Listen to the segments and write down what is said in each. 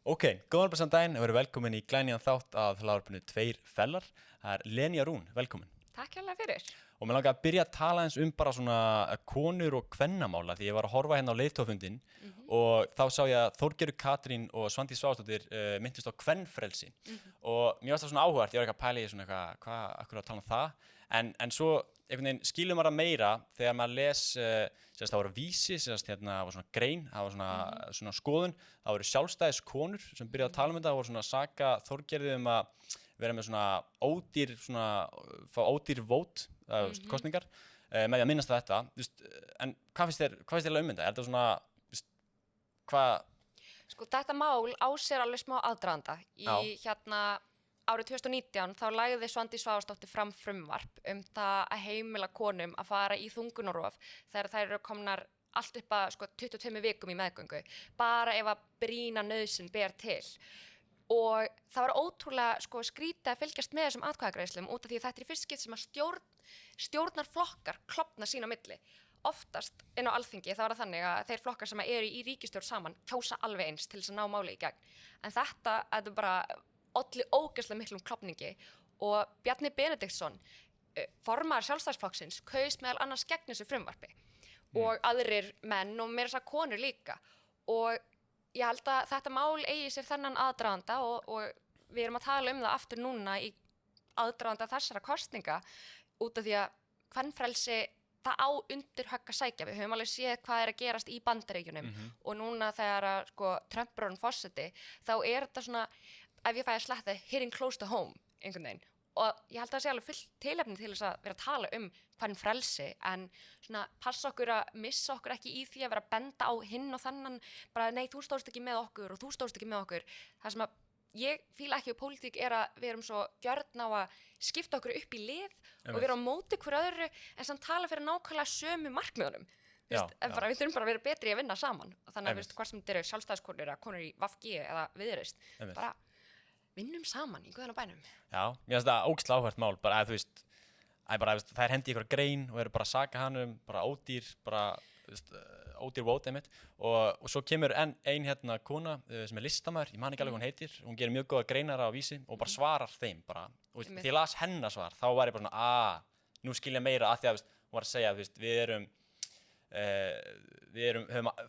Ok, góðan bara saman daginn, verið velkomin í glænýjan þátt að hlaðvarpinu Tveir fellar. Það Lenya Rún, velkomin. Takk hérlega fyrir. Og mér langar að byrja að tala eins bara svona konur og kvennamála því ég var að horfa hérna á leiðtogafundinn og þá sá ég að Þorgerður Katrín og Svandís Svavarsdóttir minntust á kvenfrelsi og mér varst það svona áhugavert, ég var ekki að pæla í svona hvað akkur að tala um það en svo einhvern veginn skilur maður að meira þegar maður les, það voru vísi, hérna var svona grein, það var svona skoðun, það voru sjálfstæðiskonur sem byrjaði að tala um þetta, það voru svona saka Þorgerði að vera með fá ódýr vót, kostningar, með því að minnast þetta, en hvað finnst þér um þetta? Er þetta svona, hvað? Sko þetta mál á sér alveg smá aðdraganda. Árið 2019 þá lagði Svandís Svavarsdóttir fram frumvarp það að heimila konum að fara í þungunarrof þegar þær eru komnar allt upp að 22 vikum í meðgöngu, bara ef að brýna nauðsyn ber til. Og það var ótrúlega skrítið að fylgjast með þessum atkvæðagreiðslum út af því að þetta er í fyrst skipti sem að stjórnarflokkar klofna sín á milli. Oftast inn á Alþingi þá er það þannig að þeir flokkar sem eru í ríkisstjórn saman kjósa alveg eins til þess að ná máli í gegn. En þetta er bara olli ógeðslega miklum klofningi og Bjarni Benediktsson, formaður Sjálfstæðisflokksins, kaus meðal annars gegn þessu frumvarpi og aðrir menn og meira þess að konur líka. Og ég held að þetta mál eigi sér þennan aðdraganda og við erum að tala um það aftur núna í aðdraganda þessara kosninga út af því að kvenfrelsi það á undir högg að sækja. Við höfum alveg séð hvað er að gerast í Bandaríkjunum og núna þegar að Trump er orðinn forseti þá er þetta svona, ef ég fæ að sletta, hitting close to home einhvern veginn. Og ég held að það sé alveg fullt tilefni til þess að vera að tala um kvenfrelsi en svona passa okkur að missa okkur ekki í því að vera að benda á hinn og þannan bara nei, þú stóðst ekki með okkur og þú stóðst ekki með okkur. Það sem að ég fíla ekki við pólitík er að við erum svo gjörn á að skipta okkur upp í lið og vera á móti hver öðru en samt tala fyrir nákvæmlega sömu markmiðunum. Við þurfum bara að vera betri í að vinna saman. Þannig að hvað sem þetta eru sjálfstæðiskonur eða konur í VG eða Viðreisn, bara vinnum saman í guðan og bænum. Já, mér finnst það ógeðslega áhugavert mál, bara að það er hendi ykkur grein og eru bara að saka hann bara ódýr vót einmitt og svo kemur ein hérna kona sem er listamaður, ég man ekki alveg hvað hún heitir, hún gerir mjög góða greinar á Vísi og bara svarar þeim bara, og því ég las hennar svar, þá var ég bara svona, nú skil ég meira að því að hún var að segja, við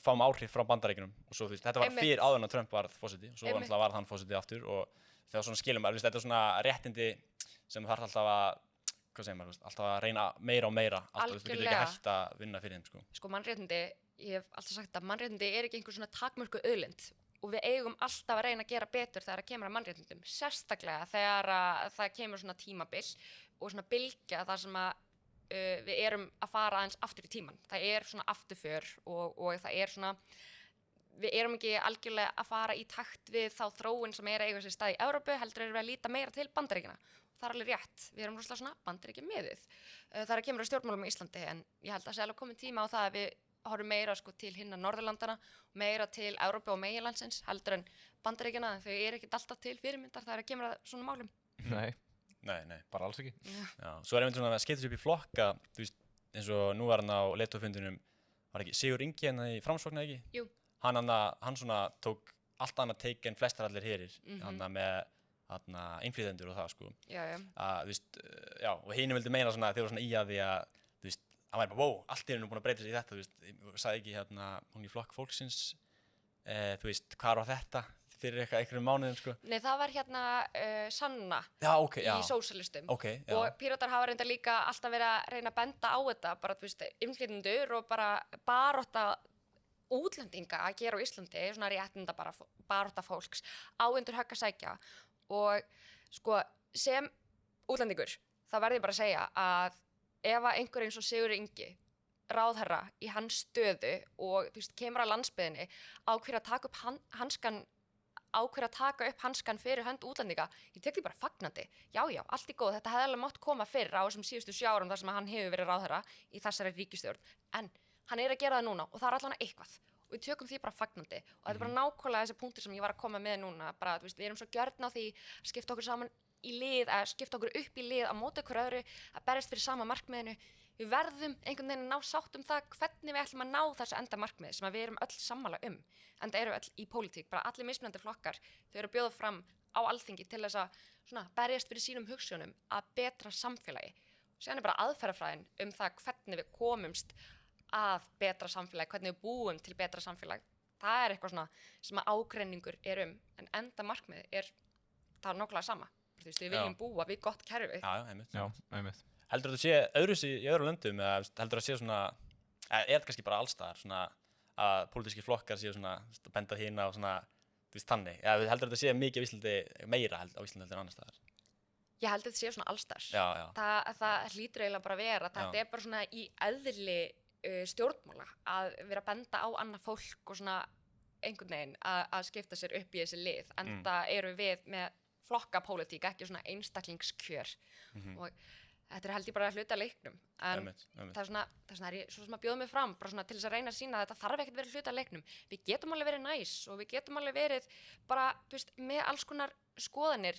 fáum áhrif frá Bandaríkjunum og svo þetta var fyrir áður en að Trump var fósiti og svo var hann fósiti aftur og þegar svona skilum maður, þetta er svona réttindi sem þarf alltaf að, hvað segir maður, alltaf að reyna meira og meira, alltaf þú getur ekki hægt að vinna fyrir þeim. Sko mannréttindi, ég hef alltaf sagt að mannréttindi er ekki einhver svona takmörku auðlind og við eigum alltaf að reyna að gera betur þegar það kemur að mannréttindum, sérstaklega þegar það kemur svona tímabil og svona bylgja þar sem að við erum að fara aðeins aftur í tíman. Það er svona afturför og það er svona, við erum ekki algjörlega að fara í takt við þá þróun sem er að eiga sér stað í Evrópu, heldur erum við að líta meira til Bandaríkjanna. Það er alveg rétt, við erum rosalega svona Bandaríkja miðið. Það er að kemur að stjórnmálum í Íslandi en ég held að það sé alveg komin tíma á það að við horfum meira til hinna Norðurlandana, meira til Evrópu og meginlandsins heldur en Bandaríkjanna, þau eru ekkert alltaf til fyrirmyndar það er að kemur að svona málum. Nei, bara alls ekki. Já, svo er einmitt svona að skipta upp í flokka, eins og nú var hann á leiðtogafundinum, var ekki Sigur Ingi hérna í Framsókn ekki? Jú. Hann svona tók allt annað teik en flestar allir hérir, hann með innflytjendur og það og hinu vildi meina svona, þeir voru svona í að því að, hann var bara, wow, allt er nú búin að breyta sig í þetta, sagði ekki hún í flokk fólksins, hvað var þetta? Fyrir einhverjum mánuðum Nei, það var Sanna í sósíalistum og Píratar hafa reynda líka alltaf verið að reyna að benda á þetta bara, innflytjendur og bara barátta útlendinga að gera á Íslandi, svona réttinda barátta fólks á undir högg að sækja og sem útlendingur, þá verð ég bara að segja að ef að einhver eins og Sigur Ingi ráðherra í hans stöðu og kemur að landsbyggðinni ákveður að taka upp hanskan fyrir hönd útlendinga, ég tek því bara fagnandi. Já, allt í góð, þetta hefði alveg mátt koma fyrr á þessum síðustu 7 árum þar sem hann hefur verið ráðherra í þessari ríkisstjórn, en hann er að gera það núna og það er allan eitthvað og við tökum því bara fagnandi og þetta er bara nákvæmlega þessi punktur sem ég var að koma með núna bara, þú veist, við erum svo gjörn á því að skipta okkur saman í lið, að skipta okkur upp í lið á móti okkur öðru, að berjast fyrir sama markmiðinu. Við verðum einhvern veginn að ná sátt það hvernig við ætlum að ná þessu enda markmiði sem við erum öll sammála enda erum við öll í pólitík, bara allir mismunandi flokkar, þau eru að bjóða fram á Alþingi til þess að svona, berjast fyrir sínum hugsjónum að betra samfélagi. Síðan er bara aðferðafræðin það hvernig við komumst að betra samfélagi, hvernig við búum til betra samfélag. Það er eitthvað svona sem að ágreiningur en enda markmiði það er nákvæmlega sama. Þú veist, við viljum búa við gott kerfi. Já, einmitt. Heldur þú að sé öðruvísi í öðrum löndum eða heldur þú að sé svona, eða kannski bara allstaðar svona að pólitískir flokkar séu svona að benda hina og svona, þú veist, þannig. Eða heldur þú að þetta sé mikið á Íslandi, meira á Íslandi heldur en annars staðar? Ég held að þetta sé svona allstaðar. Já. Það hlýtur eiginlega bara að vera. Þetta er bara svona í eðli stjórnmála að vera að benda á annað fólk og svona einhvern veginn að skipta sér upp í þessi lið. Enda eru við með flokkapólitík, ekki svona einstaklingskjör. Og þetta er held ég bara að hluta leiknum. En það er svona ég svo sem að bjóða mig fram bara svona til þess að reyna að sýna að þetta þarf ekkert verið hluta leiknum. Við getum alveg verið næs og við getum alveg verið bara, þú veist, með alls konar skoðanir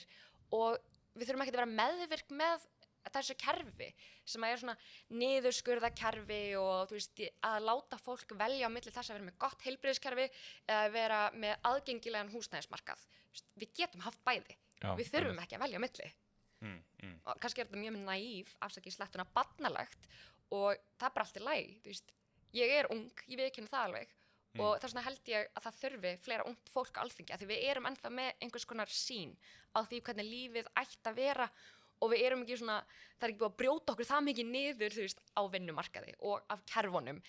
og við þurfum ekkert að vera meðvirk með þessu kerfi sem er svona niðurskurðakerfi og þú veist, að láta fólk velja á milli þess að vera með gott heilbrigðiskerfi eða vera með aðgengilegan húsnæðismarkað. Við getum haft bæði. Við þurfum ekki að velja á milli. Og kannski er þetta mjög naív, afsakið slettuna, barnalegt og það er bara allt í lagi, þú veist. Ég er ung, ég viðurkenni það alveg og þess vegna held ég að það þurfi fleira ungt fólk á Alþingi af því við erum ennþá með einhvers konar sýn á því hvernig lífið ætti að vera og við erum ekki svona, það er ekki búið að brjóta okkur það mikið niður, þú veist, á vinnumarkaði og af kerfunum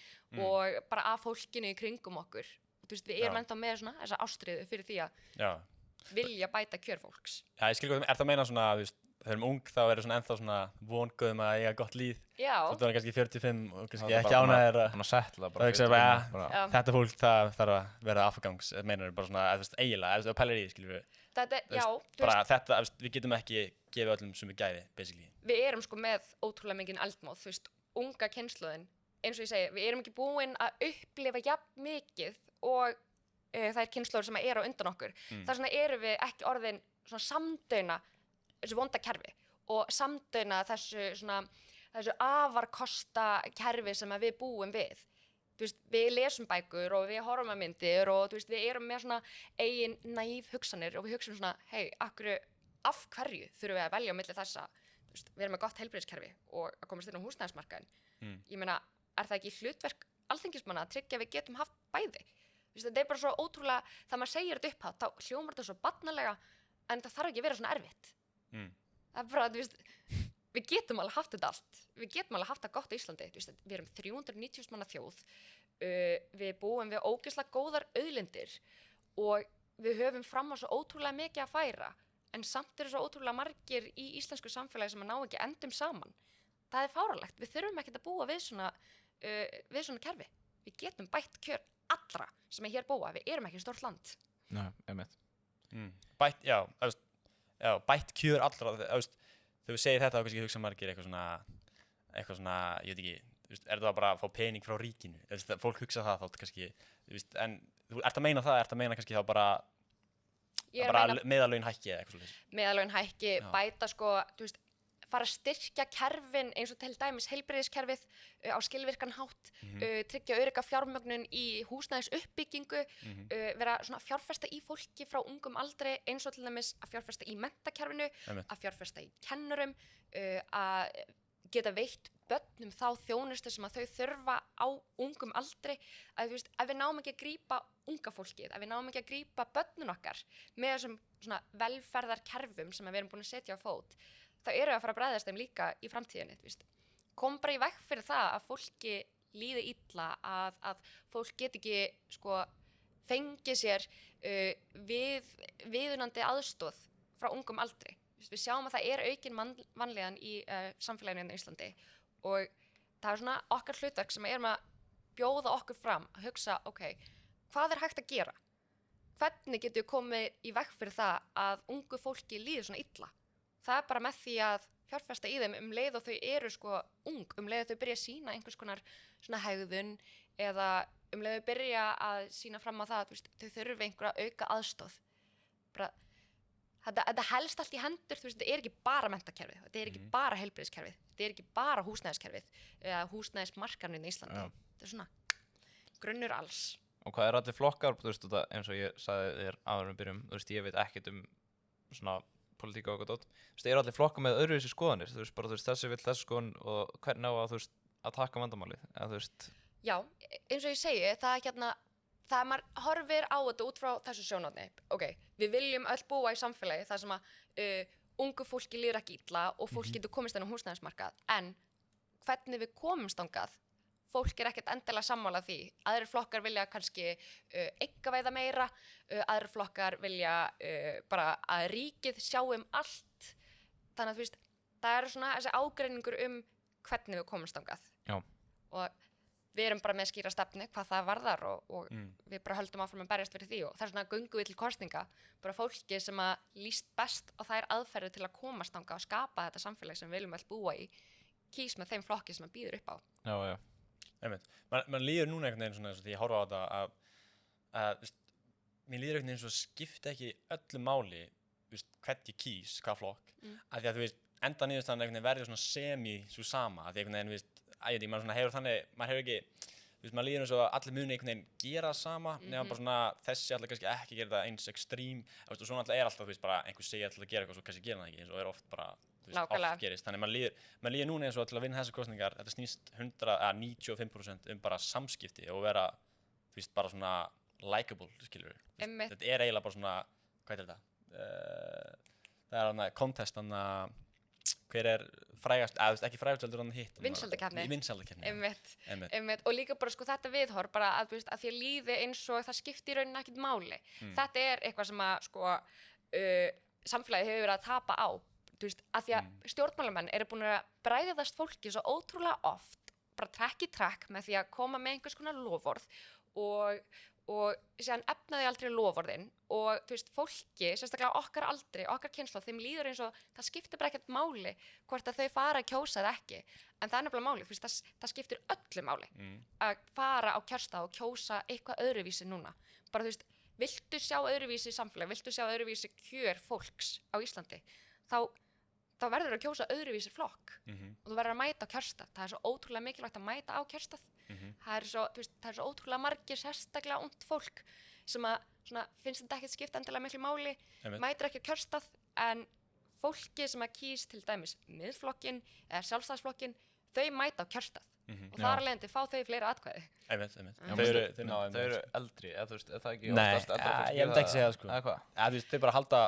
og bara af fólkinu í kringum okkur. Þú veist, við erum ennþá með svona þessa ástríðu fyrir því að vilja bæta kjör fólks. Já, ég skil hvað, það meina svona, þú veist, þegar við erum ung þá erum svona ennþá svona vongóðum að eiga gott líf. Já. Svo það er kannski 45 og kannski ekki ánægðir að þetta fólk það þarf að vera afgangs, meinar bara svona, þú veist, eiginlega, þú pælir í því, skilur við. Bara þetta, við getum ekki gefið öllum sömu gæði, basically. Við erum sko með ótrúlega mikinn eldmóð, þú veist, unga kynslóðin, eins og ég segi, við erum ekki búin að upplifa jafn mikið og þær kynslóður sem eru á undan okkur. Þess vegna erum við ekki orðin svona samdauna þessu vonda kerfi og samdauna þessu afarkosta kerfi sem við búum við. Þú veist, við lesum bækur og við horfum að myndir og þú veist, við erum með svona eigin naív hugsanir og við hugsaum svona, af hverju þurfum við að velja á milli þessa, þú veist, við erum með gott heilbrigðiskerfi og að komast inn á húsnæðismarkaðinn. Ég meina, er það ekki hlutverk alþingismanna að tryggja að við getum haft bæði? Þú veist, þetta er bara svo ótrúlega, þegar maður segir þetta upphátt, þá hljómar þetta svo barnalega, en það þarf ekki að vera svona erfitt. Það er bara, þú veist, við getum alveg haft þetta allt. Við getum alveg haft það gott á Íslandi. Þú veist, við erum 390 manna þjóð, við búum við ógeðslega góðar auðlindir og við höfum fram á svo ótrúlega mikið að færa, en samt eru svo ótrúlega margir í íslensku samfélagi sem ná ekki endum saman. Það er fáránlegt. Við þurfum ekkert að búa við svona kerfi. Við getum bætt kjör allra sem er hér búa. Við erum ekki stórt land. Nei, einmitt. Bætt kjör allra, þegar við segir þetta þá kannski hugsa margir eitthvað svona, ég veit ekki, er það bara að fá pening frá ríkinu? Fólk hugsa það þá kannski, en þú ert að meina það, ert að meina kannski þá bara meðallaun hækki eða eitthvað svolítið? Meðallaun hækki, bæta sko, þú veist, fara að styrkja kerfin eins og til dæmis heilbrigðiskerfið á skilvirkan hátt, tryggja örugga fjármögnun í húsnæðisuppbyggingu, vera svona fjárfesta í fólki frá ungum aldri eins og til dæmis að fjárfesta í menntakerfinu, að fjárfesta í kennurum, að geta veitt börnum þá þjónustu sem að þau þurfa á ungum aldri, að þú veist, ef við náum ekki að grípa unga fólkið, ef við náum ekki að grípa börnun okkar með þessum svona velferðarkerfum sem við erum búin að setja á fót, þá eru við að fara að bregðast þeim líka í framtíðinni, þú veist. Kom bara í veg fyrir það að fólki líði illa, að fólk get ekki sko fengið sér viðunandi aðstoð frá ungum aldri. Við sjáum að það er aukin vanlíðan í samfélaginu í Íslandi og það er svona okkar hlutverk sem erum að bjóða okkur fram að hugsa, hvað er hægt að gera? Hvernig getum við komið í veg fyrir það að ungu fólki líði svona illa? Það er bara með því að fjárfesta í þeim leið og þau eru sko ung, leið og þau byrja að sýna einhvers konar svona hegðun eða leið við byrja að sýna fram á það, þú veist, þau þurfi einhverja auka aðstoð. Bara, þetta helst allt í hendur, þú veist, þetta er ekki bara menntakerfið, þetta er ekki bara heilbrigðiskerfið, þetta er ekki bara húsnæðiskerfið eða húsnæðismarkaðurinn í Íslandi. Þetta er svona grunnur alls. Og hvað allir flokkar, þú veist, eins og ég sagði þér áður en byrjum, þú veist, ég veit ekkert svona politíka og eitthvað dót. Þú veist, allir flokkar með öðruvísi skoðanir, þú veist, bara, þú veist, þessi vill þessi skoðun og hvernig á að, þú veist, að taka vandamálið, eða þú veist. Já, eins og ég segi, það maður horfir á þetta út frá þessu sjónarhorni. Ok, við viljum öll búa í samfélagi þar sem að ungu fólki líður ekki illa og fólk getur komist inn á húsnæðismarkað. En hvernig við komumst þangað, fólk er ekkert endilega sammála því. Aðrir flokkar vilja kannski einkaveiða meira, aðrir flokkar vilja bara að ríkið sjá allt. Þannig að þú veist, það er svona þessi ágreiningur hvernig við komumst þangað. Já. Og við erum bara með skýra stefnu hvað það varðar og við bara höldum áfram að berjast fyrir því og það er svona göngum við til kosninga, bara fólki sem að líst best á þær aðferðir til að komast þangað og skapa þetta samfélag sem við viljum öll búa í, kýs með þeim flokki sem að býður upp á. Já. Einmitt. Man líður núna einhvern veginn svona eins og því ég horfa á þetta að mér líður einhvern veginn svo skipta ekki öllu máli, hvert ég kýs, hvað flokk, af því að þú veist, enda niðurstaðan einhvern veginn verður svona semi svo sama, af því einhvern veginn, maður hefur þannig, maður hefur ekki, maður líður eins og allir muni einhvern veginn gera sama, nema bara svona þessi allir kannski ekki gera það eins extreme, og svona alltaf alltaf, þú veist, bara einhver segja alltaf að gera eitthvað, svo kannski gera það ekki, eins og oft bara, þú veist, oft gerist, þannig maður líður núna eins og til að vinna þessar kosningar, þetta snýst 95% bara samskipti og vera, þú veist, bara svona likeable, skilur við, þetta er eiginlega bara svona, hvað er þetta, það er contest, hver er frægast, ekki frægast heldur hann hitt. Vinsældakeppni. Einmitt. Og líka bara sko þetta viðhorf bara að því að líði eins og það skipti í rauninni ekkert máli. Þetta er eitthvað sem að sko samfélagið hefur verið að tapa á. Þú veist, að því að stjórnmálamenn eru búin að bræðast fólki svo ótrúlega oft, bara trekk í trekk með því að koma með einhvers konar loforð og síðan efnaði aldrei loforðin og þú veist, fólki, sérstaklega okkar aldri, okkar kynslóð, þeim líður eins og það skiptir bara ekkert máli hvort að þau fara að kjósa eða ekki, en það er nefnilega máli, þú veist, það skiptir öllu máli að fara á kjörstað og kjósa eitthvað öðruvísi núna, bara þú veist, viltu sjá öðruvísi samfélag, viltu sjá öðruvísi kjör fólks á Íslandi, þá verður að kjósa öðruvísi flokk og þú verður að mæta á kjörstað, það er svo ótrúlega mikilvægt að mæta á kjörstað. Það er svo ótrúlega margir sérstaklega ungt fólk sem að svona, finnst þetta ekkert skipta endilega miklu máli, mætir ekki á kjörstað en fólki sem að kýs til dæmis miðflokkin eða sjálfstæðisflokkin, þau mæta á kjörstað og þar af leiðandi fá þau fleiri atkvæði. Einmitt. Þau eru eldri, eða þú veist, er það ekki oftast eldra fólk? Nei, ég myndi ekki segja það sko. Eða hvað? Þú veist, þau bara halda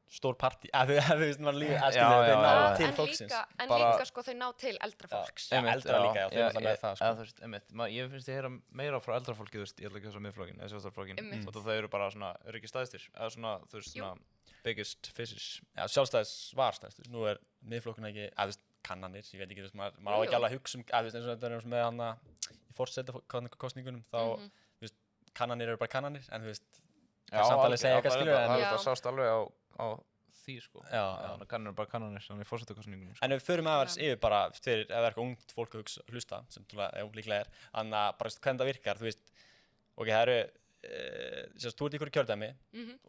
stór partí, þú veist, maður líka að skilja þau ná til fólksins. En líka sko þau ná til eldra fólks. Eldra líka, já, þau náttúrulega með það sko. Þú veist, ég finnst ég heyra meira frá eldra fólki, þú veist, ég ætla ekki að þessa miðflokkin, eða sjálfstæðisflokkin, og þau eru bara svona, eru ekki stæðstir, eða svona, þú veist, svona biggest fishes. Já, sjálfstæðis var stæðstur, nú er miðflokkun ekki, þú veist, kannanir, ég veit ekki, þú veist, maður á ekki alveg að hugsa þú veist, eins og þetta er með hana í forsetakosningunum, þá, þú veist, kannanir eru bara kannanir, en þú veist, samtalið segja eitthvað skilur, en það sást alveg á því sko. Kannanir bara kannanir, þannig í forsetakosningunum. En ef við förum aðeins yfir bara fyrir ef það er eitthvað ungt fólk að hlusta, sem líklega er, þannig að bara hvernig það virkar, þú veist, ok, það eru, sérst, þú ert í einhverju kjördæmi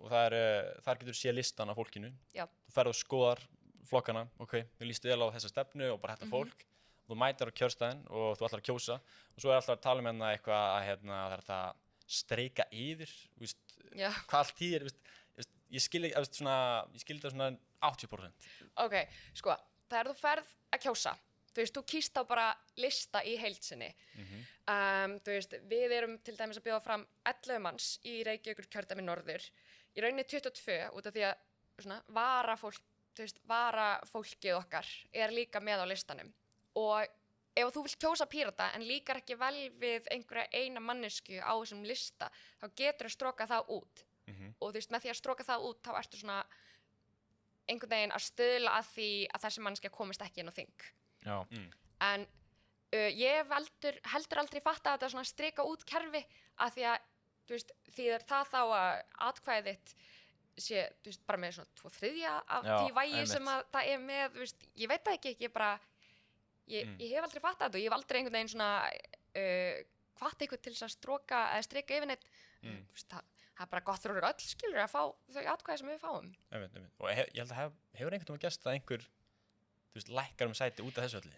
og þar getur sé listan af fólkinu, þú ferð og skoðar flokkana, ok, við lístu vel á þessa stefnu og bara þetta fólk, og þú mætir á kjörstæðin og þú ætlar að kjósa og svo er alltaf að tala um eitthvað að það er þetta streika yfir, veist, hvað allt í ég skil þetta svona 80%. Ok, sko, þegar þú ferð að kjósa, þú veist, þú kýst þá bara lista í heild sinni. Þú veist, við erum til dæmis að bjóða fram 11 manns í Reykjavíkur kjördæmi norður, í rauninni 22 út af því að svona, varafólkið okkar er líka með á listanum. Og ef þú vilt kjósa Pírata en líkar ekki vel við einhverja eina mannesku á þessum lista, þá getur þú strokað það út. Og þú veist, með því að stroka það út, þá ertu svona einhvern veginn að stuðla að því að þessi manneskja komist ekki inn á þing. En ég heldur aldrei fatta að þetta svona strika út kerfi að því að, þú veist, því það þá að atkvæðið þitt sé, þú veist, bara með svona 2/3 af því vægi sem að það er með, þú veist, ég veit það ekki, ég hef aldrei fattað þetta og ég hef aldrei einhvern veginn svona, hvatt ykkur til þess að stroka eða strika yfir neitt, það er bara gott fyrir okkur öll, skilur, að fá þau atkvæði sem við fáum. Og ég held að hefur einhvern veginn gerst að einhver, þú veist, lækkar sæti út af þessu öllu?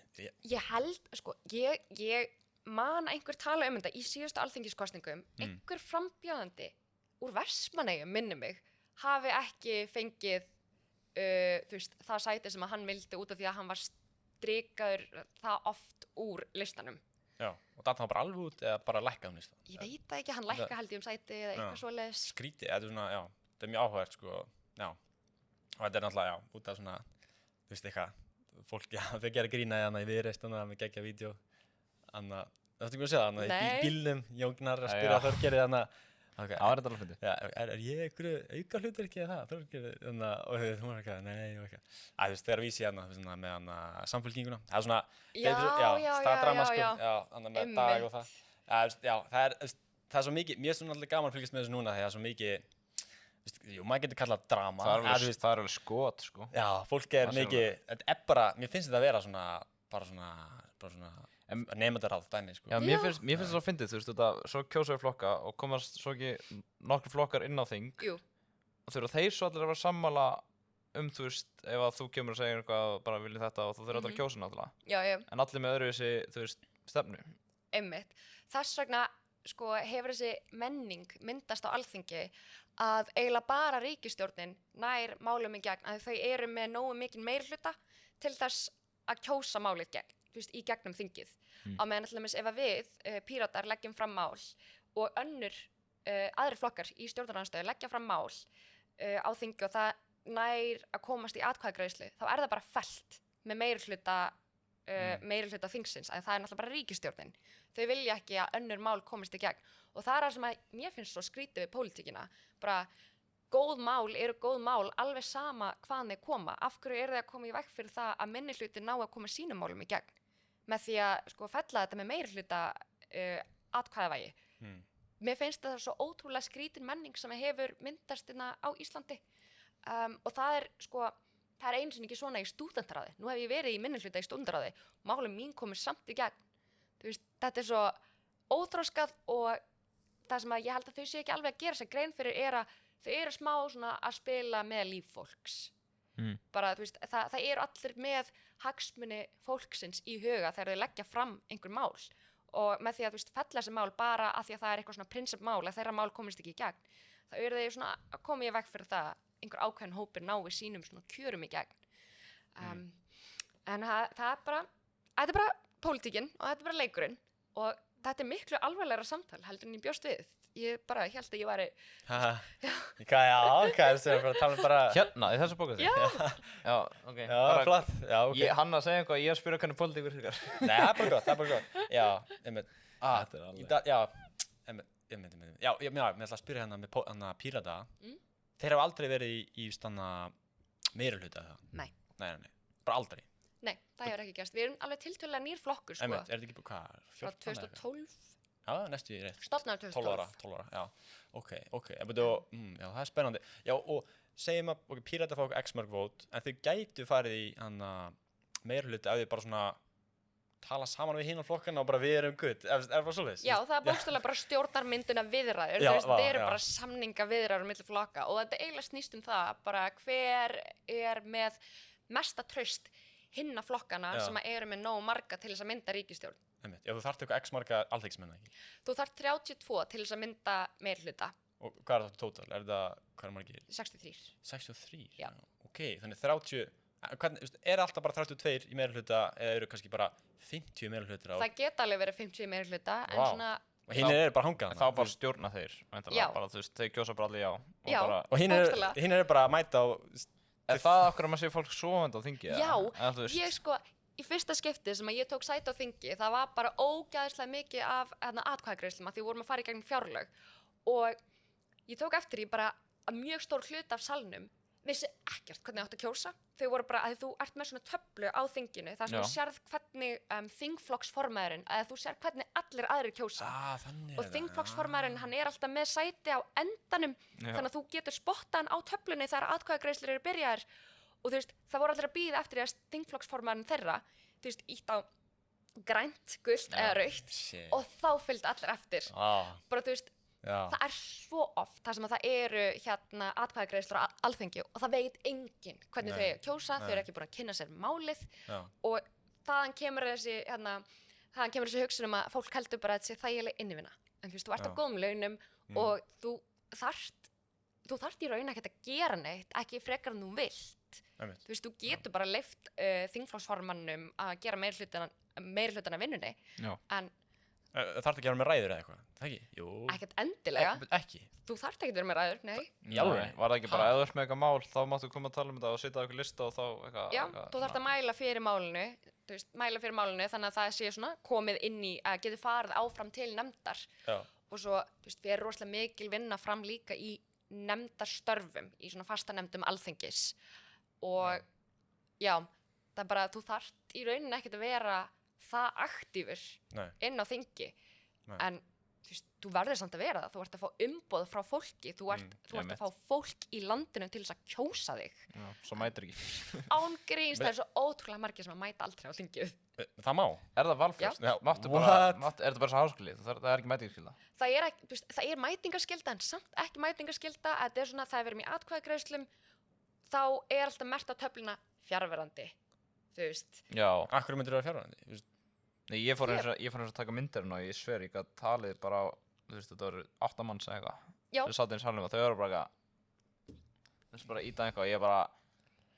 Ég held, sko, ég man að einhver tala þetta í síðustu alþingiskosningum, einhver frambjóðandi úr Vestmannaeyjum, minni mig, hafi ekki fengið, þú veist, það sæti sem að hann vildi út af því að hann var strikaður það oft úr listanum. Já, og það var bara alveg út eða bara lækkað lista? Ég veit það ekki, hann lækka held ég sæti eða eitthvað svoleiðis. Skrítið, þetta er svona, já, þetta er mjög áhugavert, sko, já. Og þetta er náttúrulega, já, út af svona, þú veist eitthvað, fólk, já, þau gera grína í Viðreisn, með geggja vídeo. Það ætti ekki að segja það, í bílnum, Jóngnar að spyrja Þorgerði, það var þetta alveg fyndið. Já, er ég einhverju auka hlutverki eða það? Þorgerði, og hún var eitthvað, nei, og eitthvað. Þú veist, þegar vísi með Samfylkinguna, það er svona, staðdrama, sko, með Dag og það. Já, það er svo mikið, mér er svona alltaf gaman að fylgjast með þessu núna, þegar það er svo mikið, jú, maður getur kallað drama. Það er alveg skot, sko. Já, fólk er mikið, þetta er bara, mér finnst þetta að vera svona, bara svona, nefndaráð dæmi, sko. Já, mér finnst það svo fyndið, þú veist, þetta, svo kjósa við flokka og komast svo ekki nokkur flokkar inn á þing. Jú. Og þurfa þeir svo allir að vera sammála þú veist, ef að þú kemur og segir eitthvað bara viljið þetta og þú þurfa allir að kjósa náttúrulega. Já. En allir með öðruvísi, þú veist, stefnu. Einmitt. Þess vegna, sko, hefur þessi menning myndast á Alþingi að eiginlega bara ríkisstjórnin nær málum í gegn, að þau eru með nógu mikinn meirihluta til þess að kjósa málið gegn, þú veist, í gegnum þingið. Á meðan til dæmis ef að við, Píratar, leggjum fram mál og aðrir flokkar í stjórnarandstöðu leggja fram mál á þingi og það nær að komast í atkvæðagreiðslu, þá er það bara fellt með meirihluta þingsins, að það er náttúrulega bara ríkisstjórnin. Þau vilja ekki að önnur mál komist í gegn og það er það sem að mér finnst svo skrítið við pólitíkina, bara góð mál eru góð mál alveg sama hvaðan þeir koma, af hverju eru þeir að koma í veg fyrir það að minnihluti ná að koma sínum málum í gegn með því að sko fella þetta með meirihluta atkvæðavægi. Mér finnst það svo ótrúlega skrítin menning sem hefur myndast á Íslandi og það er sko, það er einu sinni ekki svona í stúdentaráði. Nú hef ég verið í minnihluta í stúdentaráði og málum mín komið samt í gegn. Þú veist, þetta er svo óþroskað og það sem að ég held að þau sé ekki alveg að gera sér grein fyrir er að þau eru smá svona að spila með líf fólks. Bara, þú veist, það eru allir með hagsmuni fólksins í huga þegar þau leggja fram einhver mál og með því að, þú veist, fella þessi mál bara að því að það er eitthvað svona prinsipmál að þeirra mál komist ekki í gegn. Þá eru þau svona að koma í veg fyrir það að einhver ákveðin hópur nái sínum svona kjörum í gegn. En það er bara, þetta er bara pólitíkin og þetta er bara leikurinn og þetta er miklu alvarlegra samtal heldur en ég bjóst við. Ég bara held að ég væri Hvað er það að tala bara hérna, í þessu bóku Já, ok. Já, flott. Já, ok. Hann að segja eitthvað, ég að spyrja hvernig pólitík virkar. Nei, það er bara gott. Já, einmitt. Þetta er alveg. Einmitt. Já, mér ætla að spyrja hérna með Pírata. Þeir hafa aldrei verið í stanna meirihluta það? Nei. Nei. Bara aldrei? Nei, það hefur ekki gerst. Við erum alveg tiltölulega nýr flokkur, sko. Einmitt, er þetta ekki hvað? Frá 2012. Já, næstu í rétt. Stofnaður 2012. 12 ára, já. Ok. Já, það er spennandi. Já, og segjum að Píratar fá X mörg vót, en þau gætu farið í meirihluta ef þið bara svona tala saman við hinn á flokkana og bara við erum gutt. Er það bara svoleiðis? Já, það er bókstaflega bara stjórnarmynduna viðræður. Það eru bara samninga viðræður milli flokka og þetta eiginlega snýst það bara hver er með mesta traust hinna flokkana sem eru með nógu marga til þess að mynda ríkisstjórn. Já, þú þarft eitthvað X marga alþingismenn, ekki? Þú þarft 32 til þess að mynda meirihluta. Og hvað er það tótal? Hvað er margir? 63. 63? Já. Ok, þannig 30, er alltaf bara 32 í meirihluta eða eru kannski bara 50 meirihlutir á? Það geta alveg verið 50 meirihluta, en svona... Og hinn eru bara hangað hana? Þá bara stjórna þeir, bara, þú veist, þeir kjósa bara allir já. Já, og hinn eru bara að mæta á... Er það okkur að maður sé fólk sofandi á þingi? Já, ég sko, í fyrsta skipti sem ég tók sæti á þingi, það var bara ógæðislega mikið af atkvæðagreiðslum, því við vorum að fara í gegnum fjárlög. Og ég tók eftir í bara að mjög stór hluti af salnum vissi ekkert hvernig átt að kjósa. Þau voru bara að þú ert með svona töflu á þinginu, það sem þú sérð hvernig þingflokksformaðurinn, að þú sérð hvernig allir aðrir kjósa. Og þingflokksformaðurinn, hann er alltaf með sæti á endanum, þannig að þú getur spottað hann á töflunni þegar atkvæðagreiðslur eru byrjaðar. Og þú veist, það voru allir að bíða eftir því að þingflokksformaðurinn þeirra, þú veist, ítt á grænt, gult eða rautt Shit. og þá fylgdu allir eftir. Bara þú veist, Já. það svo oft þar sem að það eru atkvæðagreiðslur á Alþingi og það veit enginn hvernig þau kjósa, þau eru ekki búin að kynna sér málið og þaðan kemur þessi hugsun að fólk heldur bara að þetta sé þægileg innivinna. En þú veist, þú ert á góðum launum og þú þarft í raun ekkert að gera neitt, ekki frekar en þú vilt. Þú veist, þú getur bara leyft þingflokksformannum að gera meiri hlutana vinnunni. En þarftu ekki að vera með ræður eða eitthvað? Það ekki? Jú. ekkert endilega. Ekki? Þú þarft ekki að vera með ræður, nei. Var það ekki bara, ef þú ert með eitthvað mál, þá máttu koma að tala um þetta og setja á eitthvað lista og þá eitthvað... Já, þú þarft að mæla fyrir málinu, þannig að það sé svona komið inn í að getur farið áfram til nefndar. Og svo, þú veist, við erum rosalega mikil vinna fram líka í nefndarstörfum, í svona fastanefndum Alþingis. Og já, það er bara að þú þarft í rauninni ekkert að vera það aktífur inn á þingi. En þú veist, þú verður samt að vera það. Þú ert að fá umboð frá fólki. Þú ert að fá fólk í landinu til þess að kjósa þig. Já, svo mætir ekki. Án gríns, það er svo ótrúlega margir sem að mæta aldrei á þingið. Það má? Er það valfrjálst? Er það bara svo háskóli? Það er ekki mætingarskylda? Það er mætingarskylda en samt ekki mætingarskylda. Þetta er svona, það er verið í atkvæðagreiðslum, þá er alltaf merkt á töfluna fjarverandi. Þú veist. Já. Akkur myndir það fjarverandi? Nei, ég fór eins að taka myndirinn og ég sver, ég gat talið bara á, þú veist, þetta voru 8 manns eða eitthvað. Já. Þau sátu eins salnum og þau voru bara eitthvað, þess bara íta eitthvað og ég bara...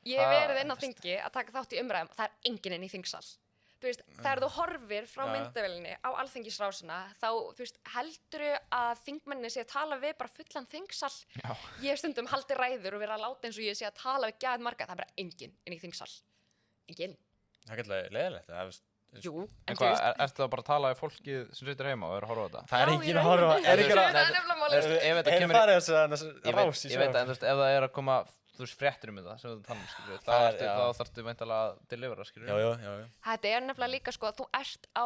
Ég hef verið inn á þingi að taka þátt í umræðum, það er enginn inn í þingsal. Þú veist, þegar þú horfir frá myndavélinni á Alþingisrásina, þá, þú veist, heldurðu að þingmenninni sé að tala við bara fullan þingsal? Já. Ég hef stundum haldið ræður og verið að láta eins og ég sé að tala við gæð marga, það er bara enginn inn í þingsal. Enginn. Það er ekki leiðilegt, það er Jú, en hvað, ertu það bara að tala við fólkið sem situr heima og er að horfa á þetta? Það er enginn að horfa á þetta. Það er nefnilega málið. Ef þetta kemur... farið þess rás í Ég veit, en þú veist, ef það er að koma, þú veist, fréttir þetta, sem þú tala skilur, þá þarftu væntanlega að delivera, skilur. Já. Þetta er nefnilega líka, sko, að þú ert á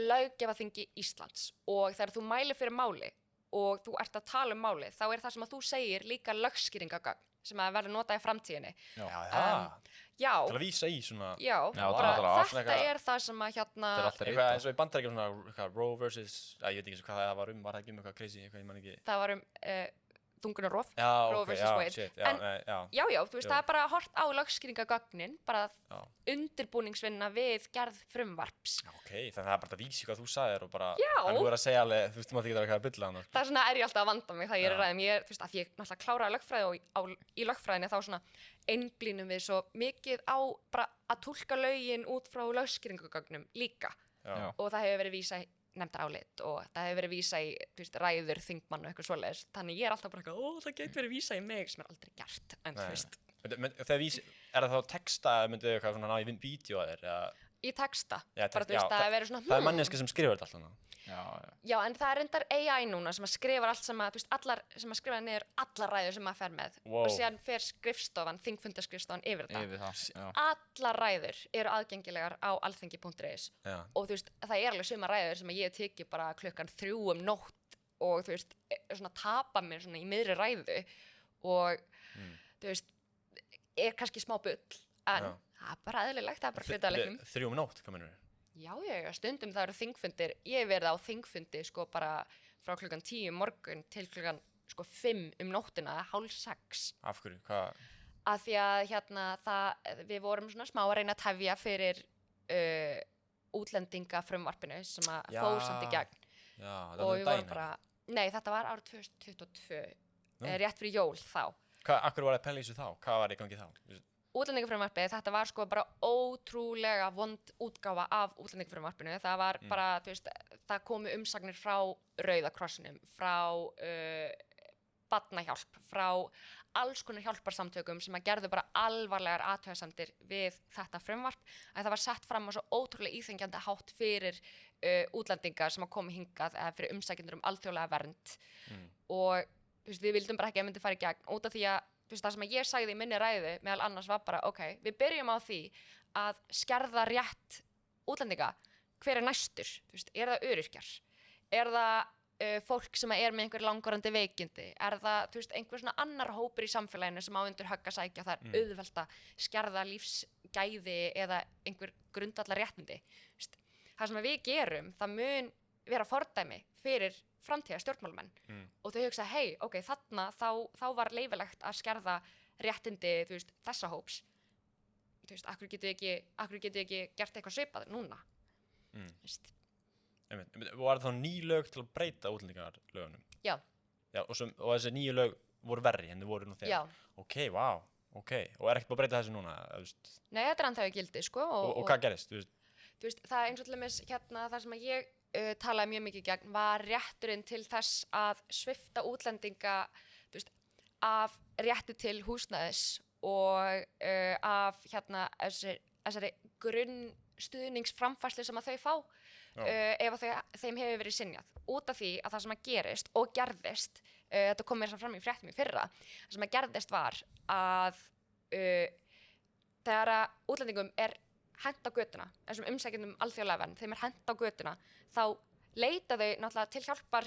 löggjafarþingi Íslands og þegar þú mælir fyrir máli og þú ert að tala um máli, þá er það sem að þú segir líka lögskýringagögn sem að verður notað í framtíðinni. Já. Til að vísa í svona... Já, bara þetta er það sem að Eitthvað eins og í Bandaríkjum svona Roe versus... Ég veit ekki hvað það var það ekki eitthvað crazy, eitthvað ég man ekki... Það var þungunarrof, Roe versus Wade. Já, þú veist, það er bara hort á lögskýringagögnin, bara undirbúningsvinna við gerð frumvarps. Ok, þannig að það er bara að vísa í hvað þú sagðir og bara... En þú er að segja alveg, þú veist, þú mátt ekki vera eitthvað að bylla hann. Það er svona, ég alltaf að vanda mig það ég er að ræðum. Þú veist, að ég náttúrulega kláraði lögfræði og í lögfræðinni þá svona einblínum við svo mikið á bara að túlka lögin út frá lögskýringagögnum líka. Og það hefur verið vísað nefndarálit og það hefur verið vísað í, þú veist, ræður þingmann og eitthvað svoleiðis. Þannig ég er alltaf bara eitthvað, það getur verið vísað í mig sem er aldrei gert, en þú veist. Er það þá texta, myndið eitthvað svona ná í vídeo að þér? Í texta, bara þú veist, það hefur verið svona Það er manneska sem skrifar þetta alltaf. Já, en það er reyndar AI núna sem að skrifar allt sem að, þú veist, sem að skrifa niður allar ræður sem maður fer með og síðan fer þingfundaskrifstofan yfir þetta. Allar ræður eru aðgengilegar á alþingi.is og þú veist, það er alveg suma ræður sem að ég teki bara klukkan 3 um nótt og þú veist, svona tapa mér svona í miðri ræðu og þú veist, er kannski smá bull, en það er bara eðlilegt, það er bara hluti af leiknum. 3 um nótt, hvað meinarðu? Já, stundum það eru þingfundir. Ég hef verið á þingfundi sko bara frá klukkan 10 morgun til klukkan sko 5 um nóttina, 5:30. Af hverju? Hvað? Af því að við vorum svona smá að reyna að tefja fyrir útlendingafrumvarpinu sem að fór samt í gegn. Já, það og við vorum bara, nei, þetta var árið 2022, rétt fyrir jól þá. Af hverju var það pæla í þessu þá? Hvað var í gangi þá? Útlendingafrumvarpið, þetta var sko bara ótrúlega vond útgáfa af útlendingafrumvarpinu. Það var bara, þú veist, það komu umsagnir frá Rauða krossinum, frá Barnahjálp, frá alls konar hjálparsamtökum sem að gerðu bara alvarlegar athugasemdir við þetta frumvarp. En það var sett fram á svo ótrúlega íþengjandi hátt fyrir útlendingar sem að komu hingað eða fyrir umsækjendur alþjóðlega vernd. Og þú veist, við vildum bara ekki að myndi fara í gegn út af því að þú veist, það sem ég sagði í minni ræðu meðal annars var bara, ok, við byrjum á því að skerða rétt útlendinga, hver er næstur? Þú veist, er það öryrkjar? Er það fólk sem er með einhver langvarandi veikindi? Er það, þú veist, einhver svona annar hópur í samfélaginu sem á undir högg að sækja það er auðvelt að skerða lífsgæði eða einhver grundvallar réttindi? Þú veist, það sem við gerum, það mun vera fordæmi fyrir framtíða stjórnmálamenn og þau hugsa, hei, ok, þarna þá var leyfilegt að skerða réttindi, þú veist, þessa hóps. Þú veist, akkur getur ekki gert eitthvað svipað núna. Veist. Var það þá ný lög til að breyta útlendingalögunum? Já. Já, og þessi nýju lög voru verri en þau voru nú þegar? Já. Ok, vá, ok. Og er ekkert búið að breyta þessu núna? Nei, þetta er ennþá í gildi, sko. Og hvað gerist? Þú veist, það er eins og til dæmis hérna, það sem að ég talaði mjög mikið gegn var rétturinn til þess að svipta útlendinga, þú veist, af réttu til húsnæðis og af hérna þessari grunnstuðningsframfærslu sem að þau fá ef að þeim hefur verið synjað. Út af því að það sem að gerist og gerðist, þetta kom mér fram í fréttum í fyrra, það sem að gerðist var að þegar að útlendingum er hent á götuna, þessum umsækjendum alþjóðlega vernd, þeim er hent á götuna, þá leita þau náttúrulega til hjálpar,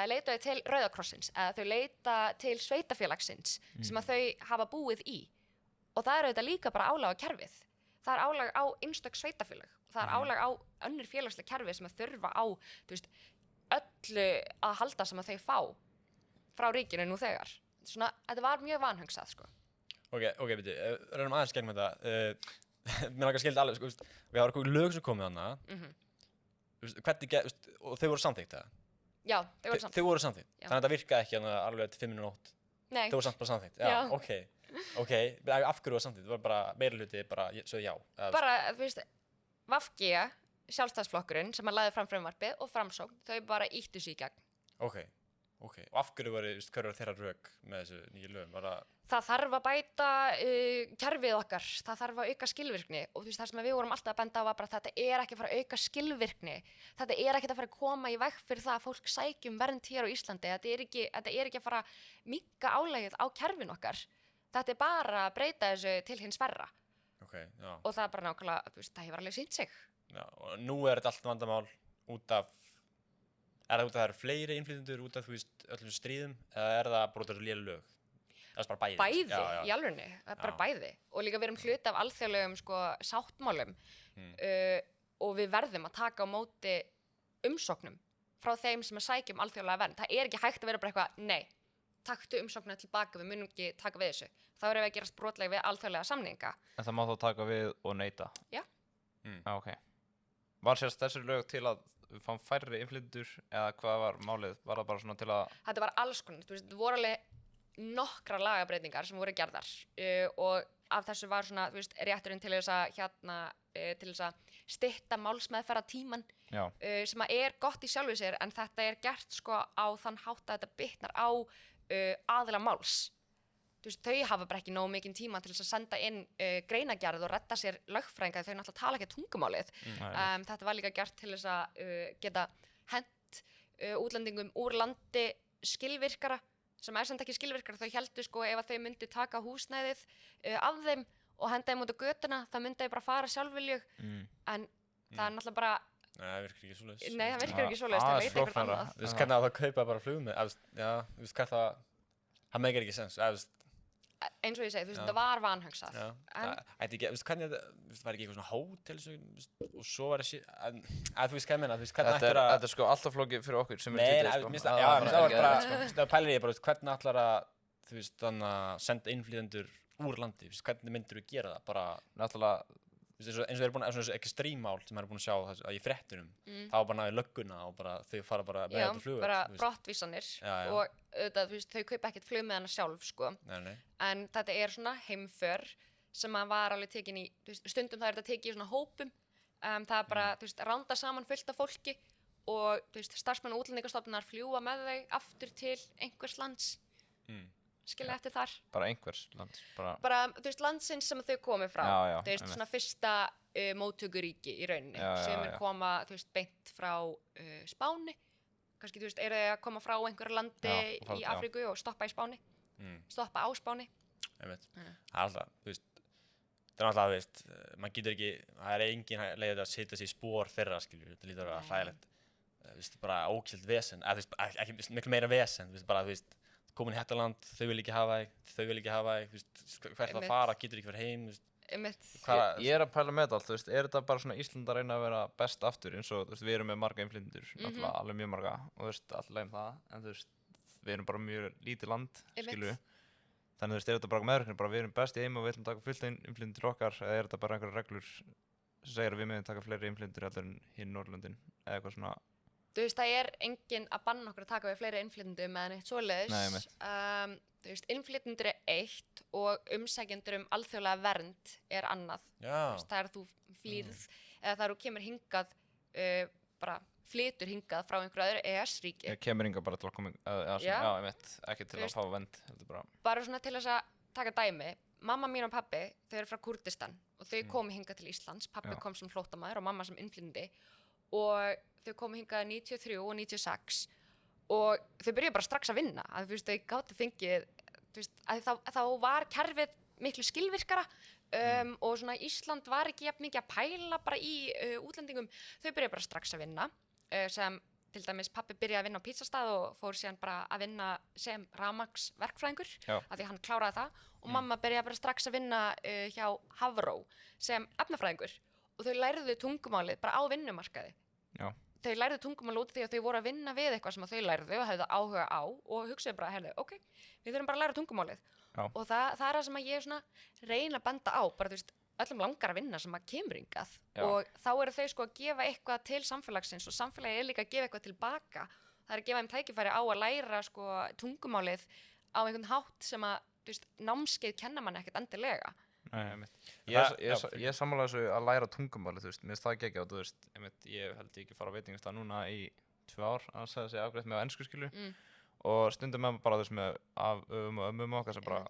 leita þau til Rauða krossins, eða þau leita til sveitafélagsins sem að þau hafa búið í. Og það er auðvitað líka bara álag á kerfið. Það er álag á einstök sveitafélag. Það er álag á önnur félagsleg kerfi sem að þurfa á, þú veist, öllu að halda sem að þau fá frá ríkinu nú þegar. Svona, þetta var mjög vanhugsað, sko. Ok, beti, reynum aðeins gegn með það. Mér langar að skilja alveg, sko, við hafa eitthvað lög sem komið hana. Hvernig, og þau voru samþykkt, eða? Já, þau voru samþykkt. Þau voru samþykkt? Þannig að þetta virkaði ekki alveg til 5 minúti. Nei. Þau voru samt bara samþykkt? Já. Ok, af hverju var samþykkt? Það var bara meirihluti, bara sögðu já? Bara, þú veist, VG, Sjálfstæðisflokkurinn sem að lagði fram frumvarpið og Framsókn, þau bara ýttu sig í gegn. Ok. Og af hverju hver var þeirra rök með þessu nýju lögum? Það þarf að bæta kerfið okkar, það þarf að auka skilvirkni og þú veist það sem við vorum alltaf að benda á var bara að þetta er ekki að fara að auka skilvirkni, þetta er ekki að fara að koma í veg fyrir það að fólk sækjum vernd hér á Íslandi, þetta er ekki að fara að minnka álagið á kerfin okkar, þetta er bara að breyta þessu til hins verra. Okay, og það er bara nákvæmlega, þú veist, það hefur alveg sýnt sig. Já, og nú er þetta allt vandamál út af, er það út af það eru fleiri innflytjendur út af, þú veist, öllum stríðum, eða er það bara út af léleg lög? Það er bara bæði. Bæði, í alvörunni, það er bara bæði. Og líka við erum hluti af alþjóðlegum sko, sáttmálum og við verðum að taka á móti umsóknum frá þeim sem að sækja alþjóðlega vernd. Það er ekki hægt að vera bara eitthvað, nei, taktu umsóknina tilbaka, við munum ekki taka við þessu. Þá erum við að gerast brotlega við alþjóðlega samninga. En það má þá taka við og neita? Já. Ok. Var sérst þessi lög til að við fáum færri innflytjendur eða hvað var málið? Var það bara svona til að... Þetta var alls konar, þú veist, það voru alveg nokkra lagabreytingar sem voru gerðar og af þessu var svona, þú veist, rétturinn til þess að til þess að stytta málsmeðferðartímann sem að er gott í sjálfu sér en þetta er gert sko á þann hátt að þetta bitnar á aðila máls. Þú veist, þau hafa bara ekki nógu mikinn tíma til þess að senda inn greinagerð og redda sér lögfræðinga þau náttúrulega tala ekki tungumálið. Þetta var líka gert til þess að geta hent útlendingum úr landi skilvirkara sem er samt ekki skilvirkara. Þau heldur sko ef að þau myndi taka húsnæðið af þeim og henda þeim út á götuna það myndi þau bara fara sjálfviljug en það er náttúrulega bara Nei, það virkar ekki svoleiðis. Nei, það virkar ekki svoleiðis, það veit eitthvað annað. Þú veist hvernig að það kaupa bara flug með, já, þú veist hvað það meikir ekki sens, eins og ég segi, þú veist, þetta var vanhugsað. Já, þú veist hvernig það var ekki eitthvað svona hótel og svo var þessi, þú veist hvað ég meina, þú veist hvernig ætlar að... Þetta er sko alltaf flókið fyrir okkur sem er lítið, sko. Nei, það pælir ég bara, hvernig ætlar að, þú veist, þannig að senda innflytjendur úr landi, hvernig myndir þú gera það, bara... Náttúrulega... eins og þeir eru búin að, ekki strímál sem þeir eru búin að sjá í fréttunum, þá bara náðu lögguna og bara þau fara bara með þetta flugvél. Já, bara brottvísanir og auðvitað, þú veist, þau kaupa ekkert flug með hana sjálf, sko. Nei. En þetta er svona heimför sem að var alveg tekin í, þú veist, stundum það er þetta tekið í svona hópum, það er bara, þú veist, ránda saman fullt af fólki og, þú veist, starfsmenn og útlendingastofnunar fljúga með þau aftur til einhvers lands. Skilja eftir þar. Bara einhvers lands? Bara, þú veist, landsins sem þau komið frá. Já, þú veist, svona fyrsta móttökuríki í rauninni. Sem koma, þú veist, beint frá Spáni. Kannski, þú veist, eru þau að koma frá einhverju landi í Afríku og stoppa í Spáni. Stoppa á Spáni. Ég veit. Það er alltaf, þú veist, það er alltaf, þú veist, maður getur ekki, það er engin leið að setja sig í spór þeirra, skiljur, þetta lítur að vera hræðilegt. Þú veist, bara ókjöld vesen, þú veist, ekki miklu meira vesen, þú veist, bara, þú veist, komin í þetta land, þau vil ekki hafa þig, þú veist, hvert að fara, getur ekki verið heim, þú veist. Ég að pæla með þetta allt, þú veist, þetta bara svona Ísland að reyna að vera best aftur eins og, þú veist, við erum með marga innflytjendur, náttúrulega alveg mjög marga og þú veist, allavega það, en þú veist, við erum bara mjög lítið land, skilur við. Þannig þú veist, þetta bara meðvirkni, bara við erum best í heim og við ætlum að taka fullt innflytjendur okkar eða þetta bara einhverjar reglur sem segir að við meðum taka fleiri innflytjendur heldur en hinn Norðurlöndin eða eitthvað svona. Þú veist, það enginn að banna okkur að taka við fleiri innflytjendum eða neitt svoleiðis. Þú veist, innflytjendur eitt og umsækjendur alþjóðlega vernd annað. Þú veist, það þú flýrð eða það þú kemur hingað, bara flytur hingað frá einhverju öðru EES-ríki. Ég kemur hingað bara til að koma, ekki til að fá vernd, heldur bara. Bara svona til þess að taka dæmi. Mamma mín og pabbi, þau eru frá Kúrdistan og þau komu hingað til Íslands. Pabbi kom sem flóttamaður og mamma sem innflytjandi og þau komu hingað 93 og 96 og þau byrjuðu bara strax að vinna að þú veist, þau gátu fengið þú veist, að þá var kerfið miklu skilvirkara og svona Ísland var ekki jafn mikið að pæla bara í útlendingum, þau byrjuðu bara strax að vinna sem til dæmis pabbi byrjaði að vinna á pizzastað og fór síðan bara að vinna sem rafmagnsverkfræðingur af því hann kláraði það og mamma byrjaði bara strax að vinna hjá Hafró sem efnafræðingur og þau lærðu tungumálið bara á vinnumarkaði. Þau lærðu tungumál út því að þau voru að vinna við eitthvað sem þau lærðu og hefðu áhuga á og hugsaðu bara, heyrðu, ok, við þurfum bara að læra tungumálið. Og það það sem að ég svona reyna að benda á, bara þú veist, öllum langar að vinna sem að kemur hingað og þá eru þau sko að gefa eitthvað til samfélagsins og samfélagið líka að gefa eitthvað tilbaka. Það að gefa þeim tækifæri á að læra sko tungumálið á einhvern hátt sem að, þú veist, námskeið kenna mann ekkert endilega. Ég sammála þessu að læra tungumáli, þú veist, mér finnst það geggjað, þú veist, ég held ekki fara á veitingastað núna í 2 ár, annars hefði ég afgreitt mig á ensku skilu og stundum með bara þú veist með af og ömmum okkar sem bara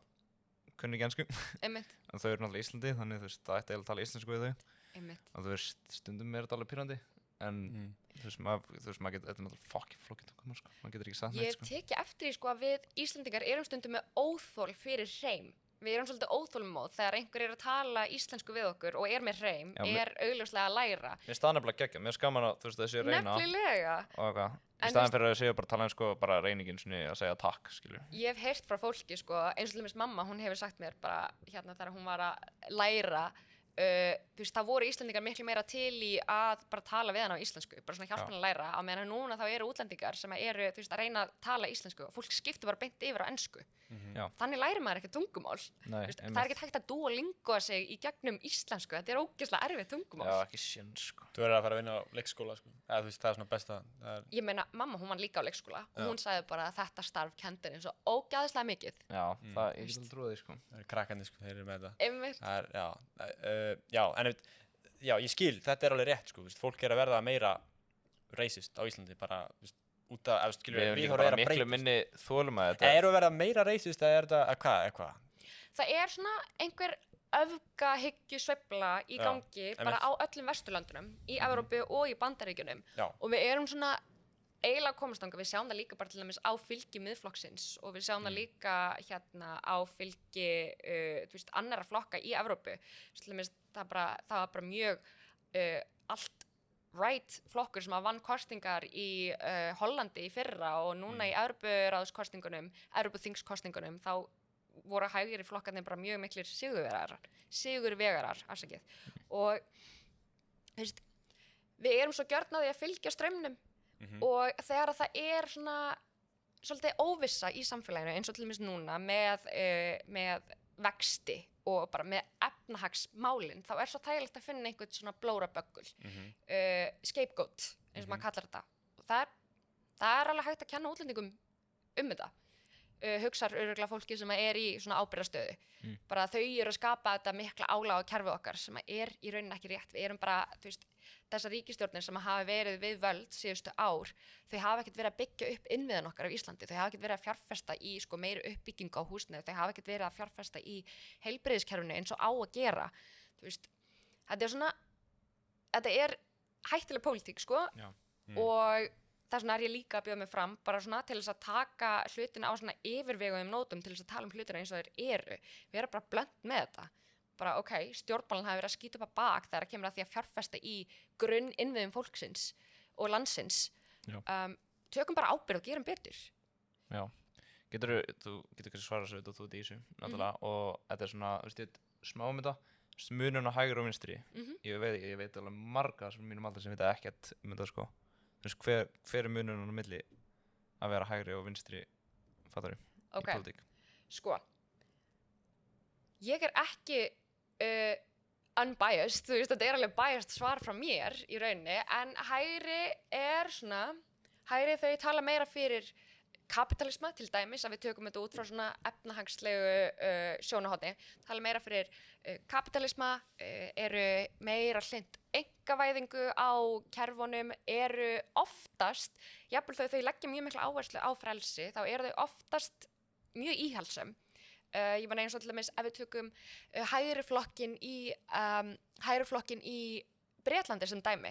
kunni ekki ensku, en þau eru náttúrulega Íslandi, þannig þú veist, það ætti að tala íslensku við þau, og þú veist, stundum þetta alveg pírandi, en þú veist, maður getur, þetta náttúrulega fucking flókið tungumál, sko, maður getur ekki sagt neitt, sko. Ég teki eftir því, sko, að við Íslendingar erum stundum með óþol fyrir hreim. Við erum svolítið óþolinmóð þegar einhver að tala íslensku við okkur og með hreim, augljóslega að læra. Mér finnst það nefnilega geggjað, mér finnst gaman að þú veist þessi reyna. Nefnilega. Og eitthvað. Í staðinn fyrir að segja bara tala ensku og bara reyningin svona að segja takk, skilju. Ég hef heyrt frá fólki, sko, eins og til dæmis mamma, hún hefur sagt mér bara hérna þegar hún var að læra, þú veist, það voru Íslendingar miklu meira til í að bara tala við hann á íslensku, bara svona hjálpa hann að læra, á meðan núna þá eru útlendingar sem eru, þú veist, að reyna að tala íslensku og fólk skiptir bara beint yfir á ensku. Þannig lærir maður ekki tungumál. Það ekki hægt að duolingoa sig í gegnum íslensku, þetta ógeðslega erfið tungumál. Já, ekki séns, sko. Þú verður að fara að vinna á leikskóla, sko. Eða þú veist, það svona besta. Ég meina, mamma, hún var líka á leikskóla og hún sagði bara að þetta starf kenndi henni svo ógeðslega mikið. Já, ég get alveg trúið því, sko. Það eru krakkandi, sko, þeir eru með þetta. Einmitt. Já, ég skil, þetta alveg rétt, sko, fólk að verða meira racist á Íslandi, bara, út af, við erum bara miklu minni þolum að þetta. Eru að verða meira racist eða þetta, hvað? Það svona einhver öfgahyggju sveifla í gangi bara á öllum Vesturlöndunum, í Evrópu og í Bandaríkjunum og við erum svona eiginlega komast þangað, við sjáum það líka bara til dæmis á fylgi Miðflokksins og við sjáum það líka hérna á fylgi þú veist, annarra flokka í Evrópu, til dæmis það var bara mjög allt right flokkur sem að vann kostingar í Hollandi í fyrra og núna í Evrópuráðskostingunum, Evrópuþingskostingunum, þá voru hægri flokkarnir bara mjög miklir sigurvegarar, afsakið. Og þú veist, við erum svo gjörn á því að fylgja straumnum og þegar það svona svolítið óvissa í samfélaginu eins og til dæmis núna með vexti og bara með efnahagsmálin, þá svo þægilegt að finna einhvern svona blóraböggul, scapegoat, eins og maður kallar þetta. Og það alveg hægt að kenna útlendingum þetta. Hugsar örugglega fólki sem í svona ábyrgðarstöðu. Bara þau eru að skapa þetta mikla álag á kerfið okkar sem í rauninni ekki rétt. Við erum bara, þú veist, þessar ríkisstjórnir sem hafa verið við völd síðustu ár, þau hafa ekkert verið að byggja upp innviðin okkar á Íslandi, þau hafa ekkert verið að fjárfesta í sko meiri uppbyggingu á húsnæði, þau hafa ekkert verið að fjárfesta í heilbrigðiskerfinu eins og á að gera. Þú veist, þetta hættuleg pólitík, sko, og þess vegna ég líka að bjóða mig fram bara svona til þess að taka hlutina á svona yfirveguðum nótum til þess að tala hlutina eins og þeir eru. Við erum bara blönd með þetta. Bara ok, stjórnmálinn hafi verið að skýta upp að bak þegar kemur að því að fjárfesta í grunninnviðum fólksins og landsins. Tökum bara ábyrgð og gerum betur. Já, þú getur kannski svarað svo þetta og þú ert í þessu, náttúrulega, og þetta svona, veist ég, smá þetta, munurinn á hægri og vinstri, ég veit alveg marga sem mínum aldrei sem vita ekkert þetta sko. Þú veist, hver munurinn á milli að vera hægri og vinstri, fattar í pólitík? Sko, ég ekki unbiased, þú veist, þetta alveg biased svar frá mér í rauninni, en hægri svona, hægri þau tala meira fyrir kapitalisma til dæmis, að við tökum þetta út frá svona efnahagslegu sjónarhorni, tala meira fyrir kapitalisma, eru meira hlynnt einkavæðingu á kerfunum, eru oftast, jafnvel þau leggja mjög mikla áherslu á frelsi, þá eru þau oftast mjög íhaldssöm. Ég meina eins og til dæmis ef við tökum hægri flokkinn í Bretlandi sem dæmi.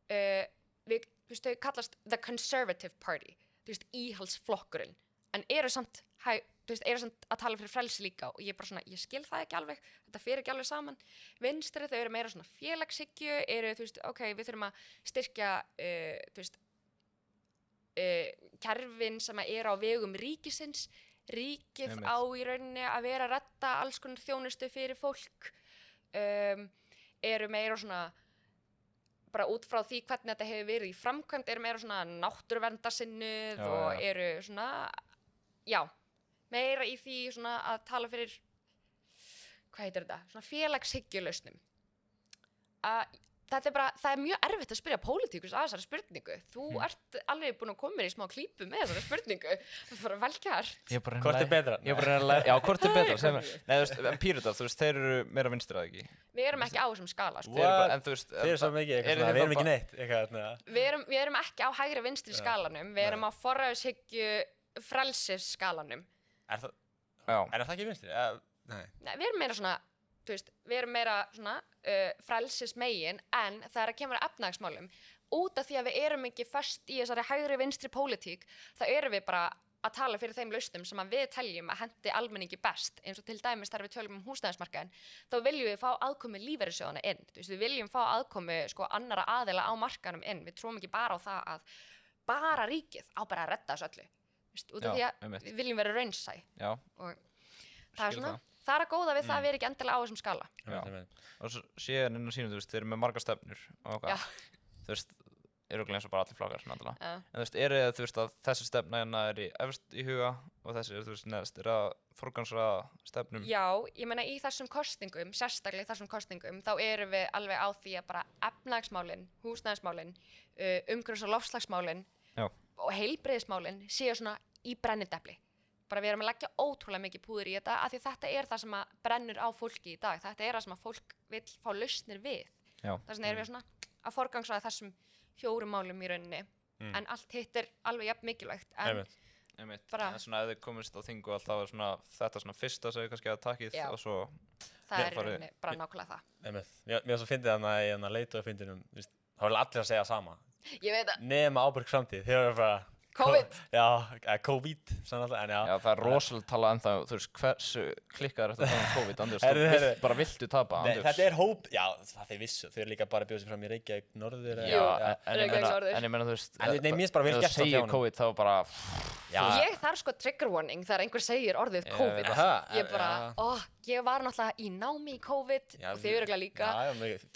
Þú veist, þau kallast the Conservative Party, þú veist, íhaldsflokkurinn, en eru samt að tala fyrir frelsi líka og ég bara svona, ég skil það ekki alveg, þetta fer ekki alveg saman. Vinstri, þau eru meira svona félagshyggju, þú veist, ok, við þurfum að styrkja, þú veist, kerfin sem á vegum ríkisins, ríkið á í rauninni að vera að redda alls konar þjónustu fyrir fólk, eru meira svona, bara út frá því hvernig þetta hefur verið í framkvæmd, eru meira svona náttúruverndarsinnuð og eru svona, já, meira í því svona að tala fyrir, hvað heitir þetta, svona félagshyggjulausnum. Þetta bara, það mjög erfitt að spyrja pólitíkus að þessari spurningu. Þú ert alveg búin að koma mér í smá klípu með þessari spurningu. Það er bara vel gert. Hvort betra? Ég bara reyna að læra, já, hvort betra? Nei, þú veist, en Píratar, þú veist, þeir eru meira vinstri að ekki. Við erum ekki á þessum skala, sko. En þú veist, þeir svo mikið, við erum ekki neitt. Við erum ekki á hægri vinstri skalanum, við erum á forræðishyggju frelsisskalanum. Er það ekki vinstri? Nei, við erum meira svona, þú veist, við erum meira svona frelsismegin, en það að kemur að efnahagsmálum, út af því að við erum ekki föst í þessari hægri vinstri pólitík, þá erum við bara að tala fyrir þeim lausnum sem að við teljum að hendi almenningi best, eins og til dæmis þegar við tölum húsnæðismarkaðinn, þá viljum við fá aðkomu lífeyrissjóðanna inn, þú veist, við viljum fá aðkomu sko annara aðila á markaðnum inn, við trúum ekki bara á það að bara ríkið á bara að redda þessu öllu, þú veist, út af því að við viljum vera raunsæ og það svona. Það að góða við það að vera ekki endilega á þessum skala. Og svo séðan inn á sínum, þú veist, þeir eru með margar stefnur og þú veist, eru eins og bara allir flokkar svona alltaf. En þú veist, þú veist að þessi stefna hérna í efst í huga og þessi þú veist, neðst, að forgangsraða stefnum? Já, ég meina í þessum kosningum, sérstaklega í þessum kosningum, þá erum við alveg á því að bara efnahagsmálin, húsnæðismálin, umhverfis- og loftslagsmálin og heilbrigðismálin séu svona í brennidepli. Bara við erum að leggja ótrúlega mikið púður í þetta af því þetta það sem að brennur á fólki í dag. Þetta það sem að fólk vill fá lausnir við. Þess vegna erum við svona að forgangsraða þessum 4 málum í rauninni. En allt hitt alveg jafn mikilvægt. Einmitt. En svona ef þið komist á þingu alltaf svona þetta svona fyrsta sem kannski að takkið og svo það í rauninni bara nákvæmlega það. Mér svo fyndið þarna í leiðtogafundinum, þá vil allir að segja sama. Ég veit að. Nema ábyrg framtíð. Þeir eru bara COVID. COVID, en já. Já, það rosalega talað ennþá, þú veist, hversu klikkaður þetta um COVID, Andrés, bara viltu tapa, Andrés. Þetta hóp, já, það þeir vissu, þau eru líka bara að bjóða sig fram í Reykjavík norður. Já, Reykjavík norður. En ég meina, þú veist, mér finnst bara vel gert á segir COVID, þá bara, ég þarf sko trigger warning þegar einhver segir orðið COVID. Ég bara, ég var náttúrulega í námi í COVID og þið eru líka.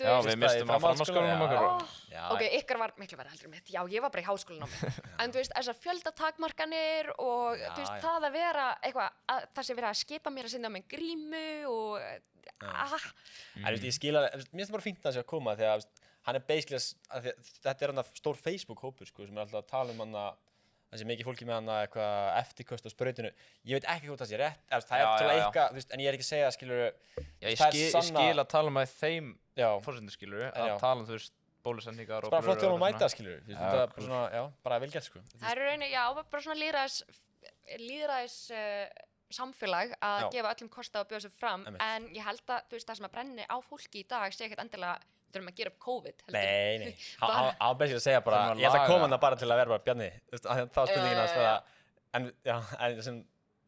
Já, við mistum að framhaldsskólanum okkur. Ok, ykkar var miklu verið heldur mitt. Já, ég var bara í háskólanámi. En þú veist, þessar fjöldatakmarkanir og þú veist, það að vera eitthvað, það sé verið að skipa mér að synda með grímu og ég skil að, mér finnst það bara fínt að það sé að koma þegar hann basically, þetta hann stór Facebook-hópur sko, sem alltaf að tala hann það sé mikið fólki með hann eitthvað eftirköst á sprautinu. Ég veit ekki hvort það sé rétt, það til eitthvað, þú veist, en ég ekki að segja, skilur, ég skil að tala með þeim forsendum, skilur, að tala þú veist, bólusendingar og bara flott þegar hún mæta, skilur, þetta bara svona, bara vel gert, sko. Það rauninni, bara svona lýðræðis samfélag að gefa öllum kost á að bjóða sig fram, en ég held að, þú veist, það sem að brenni á fólki í dag sé ekkert endilega þurfum að gera upp COVID, heldur. Nei. Hann basically að segja bara, ég ætla að koma hana bara til að vera bara Bjarni, þú veist, þá spurningin að spara, en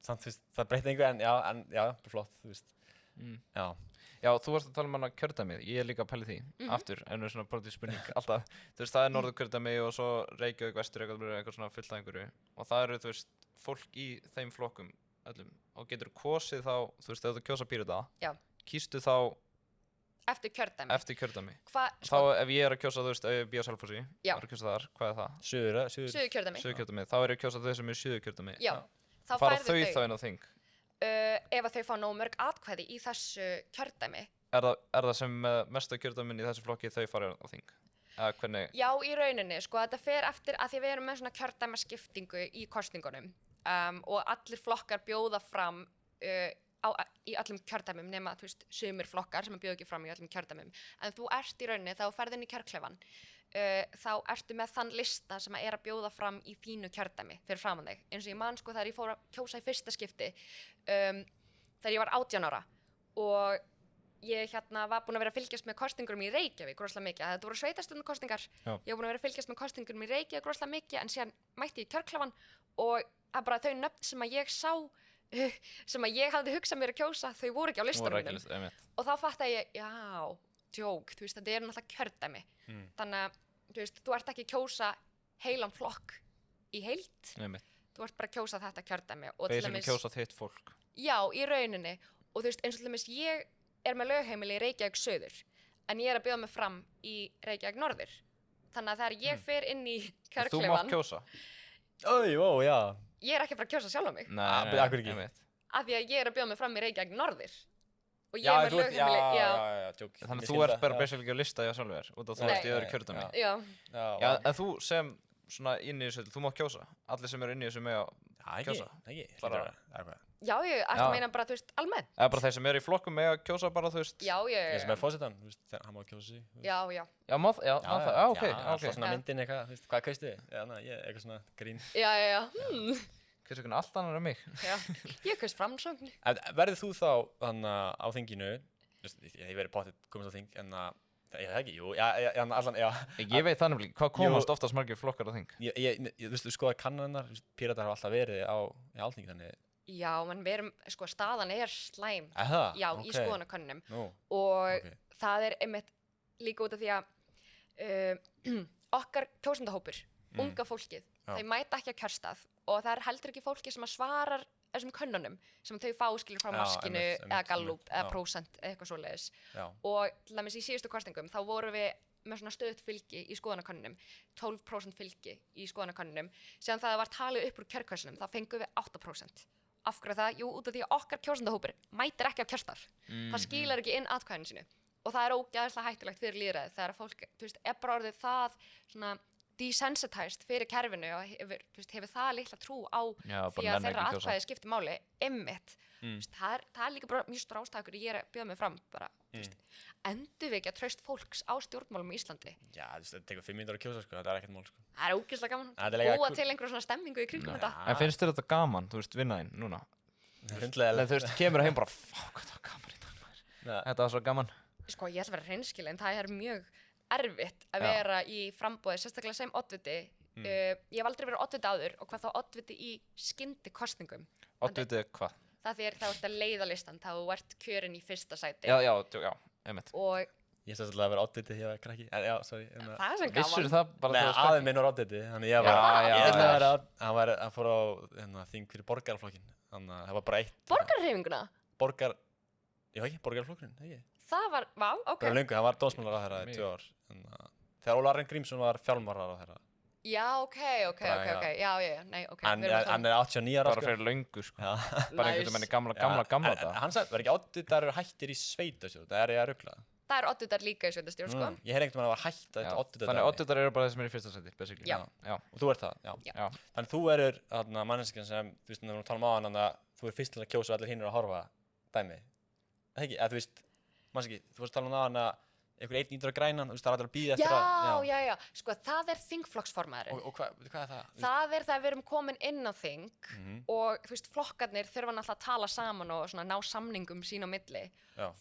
samt, þú veist, það breytti einhver, en já, flott, þú veist. Já, þú varst að tala hana kjördæmið, ég líka að pæli því, aftur, ennur svona politísk spurning, alltaf, þú veist, það norðurkjördæmi og svo Reykjavík, vestur, eitthvað svona fullt af einhverju, og það eru, þú veist, fólk í þeim flokkum, öllum, og getur kosið þá, þú veist, ef þú kjósa Pírata, kýstu þá Eftir kjördæmi. eftir kjördæmi. Þá Ef ég að kjósa, þú veist, ef ég býð á Selfossi, Já. að kjósa þar, hvað það? Suður kjördæmi. Suðurkjördæmi, þá ég að kjósa þau sem suður kjördæmi. Já. Þá Fara færðu þau þá inn á þing? Ef að þau fá nógu mörg atkvæði í þessu kjördæmi. Er það sem mestu kjördæmin í þessu flokki þau fara á þing? Hvernig? Já, í rauninni, sko, þetta fer eftir að því við erum með svona kjördæmaskiptingu í kosningunum og allir flokkar bjóða fram í öllum kjördæmum nema, þú veist, sumir flokkar sem bjóða ekki fram í öllum kjördæmum. En þú ert í rauninni, þá ferð inn í kjörklefann, þá ertu með þann lista sem að bjóða fram í þínu kjördæmi fyrir framan þig. Eins og ég man, sko, þegar ég fór að kjósa í fyrsta skipti, þegar ég var 18 ára og ég var búin að vera að fylgjast með kostingurum í Reykjavík rosalega mikið. Þetta voru sveitarstjórnarkosningar. Ég var búin að vera að fylgjast með kostingurum í Reykjavík rosalega mikið en síðan mætti ég í kjörklefan og bara þau nöfn sem að ég sá sem að ég hafði hugsað mér að kjósa, þau voru ekki á listanum mínum. Og þá fattaði ég, já, djók, þú veist, þetta er náttúrulega kjördæmi. Þannig að, þú veist, þú ert ekki að kjósa heilan flokk í heild. Þú ert bara að kjósa þetta kjördæmi. Þeir sem kjósa þitt fólk. Já, í rauninni. Og þú veist, eins og til dæmis ég er með lögheimili í Reykjavík Suður, en ég er að bjóða mig fram í Reykjavík Norður. Þannig að þegar ég fer inn í kjörklefan... Þú mátt kjósa? Já. Ég er ekki að fara að kjósa sjálf á mig. Nei, akkur ekki. Af því að ég er að bjóða mig fram í Reykjavík Norður. Og ég Já, er með lögheimili... já, tjók. Þannig að þú ert bara basically ekki að lista hjá sjálfur út af þú ert í öðru kjördæmi. Já. Já, en þú sem svona inn í þessu, þú mátt kjósa. Allir sem eru inn í þessu með að kjósa. Já, ég ætti að meina bara, þú veist, almennt. Eða bara þeir sem eru í flokkum með að kjósa bara, þú veist. Já. Ég sem er fórsetan, þú veist, hann má kjósa sig. Já. Já, ok. Alltaf svona myndin eitthvað, þú veist, hvað kaustu þið? Já, eitthvað svona grín. Já. Hversu hvernig allt annar mig? Já, ég kaust framsókn. Verður þú þá þannig á þinginu, ég verið potið komast á þing, en ég það ekki, jú, allan. Ég veit þannig líka, hvað komast oftast margir flokkar á þing? Þú veist, skoða kannanirnar, Píratar hafa alltaf verið á Alþingi, þannig. Já, menn við erum, sko, staðan er slæm. Já, í skoðanakönnunum. Og það er einmitt líka út af því að okkar kjósendahópur, unga fólkið, þau mæta ekki á kjörstað og það er heldur ekki fólki sem að svarar þessum könnunum sem þau fá skilur frá maskinu eða Gallup eða prósent eða eitthvað svoleiðis. Og til dæmis í síðustu kosningum þá vorum við með svona stöðugt fylgi í skoðanakönnunum, 12% fylgi í skoðanakönnunum. Síðan það var talið upp úr kjörkvæsunum, þá fengum við 8%. Af hverju það? Jú, út af því að okkar kjósendahópur mætir ekki á kjörstað. Það skilar ekki inn atkvæðinu sínu. Og það er ógeðslega hættulegt fyrir lýðræðið þegar fólk, þú veist, er bara orðið það svona desensitized fyrir kerfinu og hefur það litla trú á því að þeirra atkvæði skiptir máli einmitt. Það er líka bara mjög stór ástæður ég er að bjóða mig fram bara, endurvekja traust fólks á stjórnmálum í Íslandi. Já, það tekur 5 mínútur að kjósa, sko, það er ekkert mál, sko. Það er ógeðslega gaman, búa til einhverja svona stemmingu í kringum þetta. En finnst þér þetta gaman, þú veist, vinnaðinn núna? Hundlega. Þú veist, kemur heim bara, hvað það var gaman í dag, maður. Þetta var svo gaman. Sko, ég ætla að vera hreinskilin, en það er mjög erfitt að vera í framboði, sérstaklega sem oddviti. Ég hef aldrei verið oddviti áður og hvað þá oddviti í skyndikosningum. Oddviti hvað? Það þýðir þá ert að leiða listan, þá ert kjörin í fyrsta sæti. Já, einmitt. Og ég ætla að vera oddviti þegar ég var krakki, en já, sorry. Það er sem gaman. Vissur það bara Nei, aðeins minn var oddviti, þannig ég var, hann fór á þing fyrir borgaraflokkin, þannig að það var bara eitt. Borgarhreyfinguna? Borgaraflokkurinn, ekki? Það var, vá, ok. Það var löngu, hann var dómsmálaráðherra í 2 ár. Þegar Óli Arnór Grímsson var fjármálaráðherra. Já, ok, já, nei, ok. Hann er 89 ára, sko. Bara fyrir löngu, sko. Bara einhvern veginn gamla þetta. Hann sagði, var ekki odditar hættir í sveitarstjórn, það er ég að rugla. Það er odditar líka í sveitarstjórn, sko. Ég heyri einhvern veginn að það var hætt að odditar. Þannig odditar eru bara þeir sem eru í fyrsta sæti, basically. Já. Og þú ert það, já. Þannig þú erur manneskjan sem, þú veist, við talum á hann að þú er fyrst til að kjósa og allir hinir að horfa dæmi. Það ekki, eða þú veist, mannski, þú varst að tala á hann að einhver einn ítur að græna, þú veist, það er allir að bíða eftir að... Já, sko, það er þingflokksformaðurinn. Og hvað er það? Það er það við erum komin inn á þing og, þú veist, flokkarnir þurfa náttúrulega að tala saman og svona ná samningum sín á milli.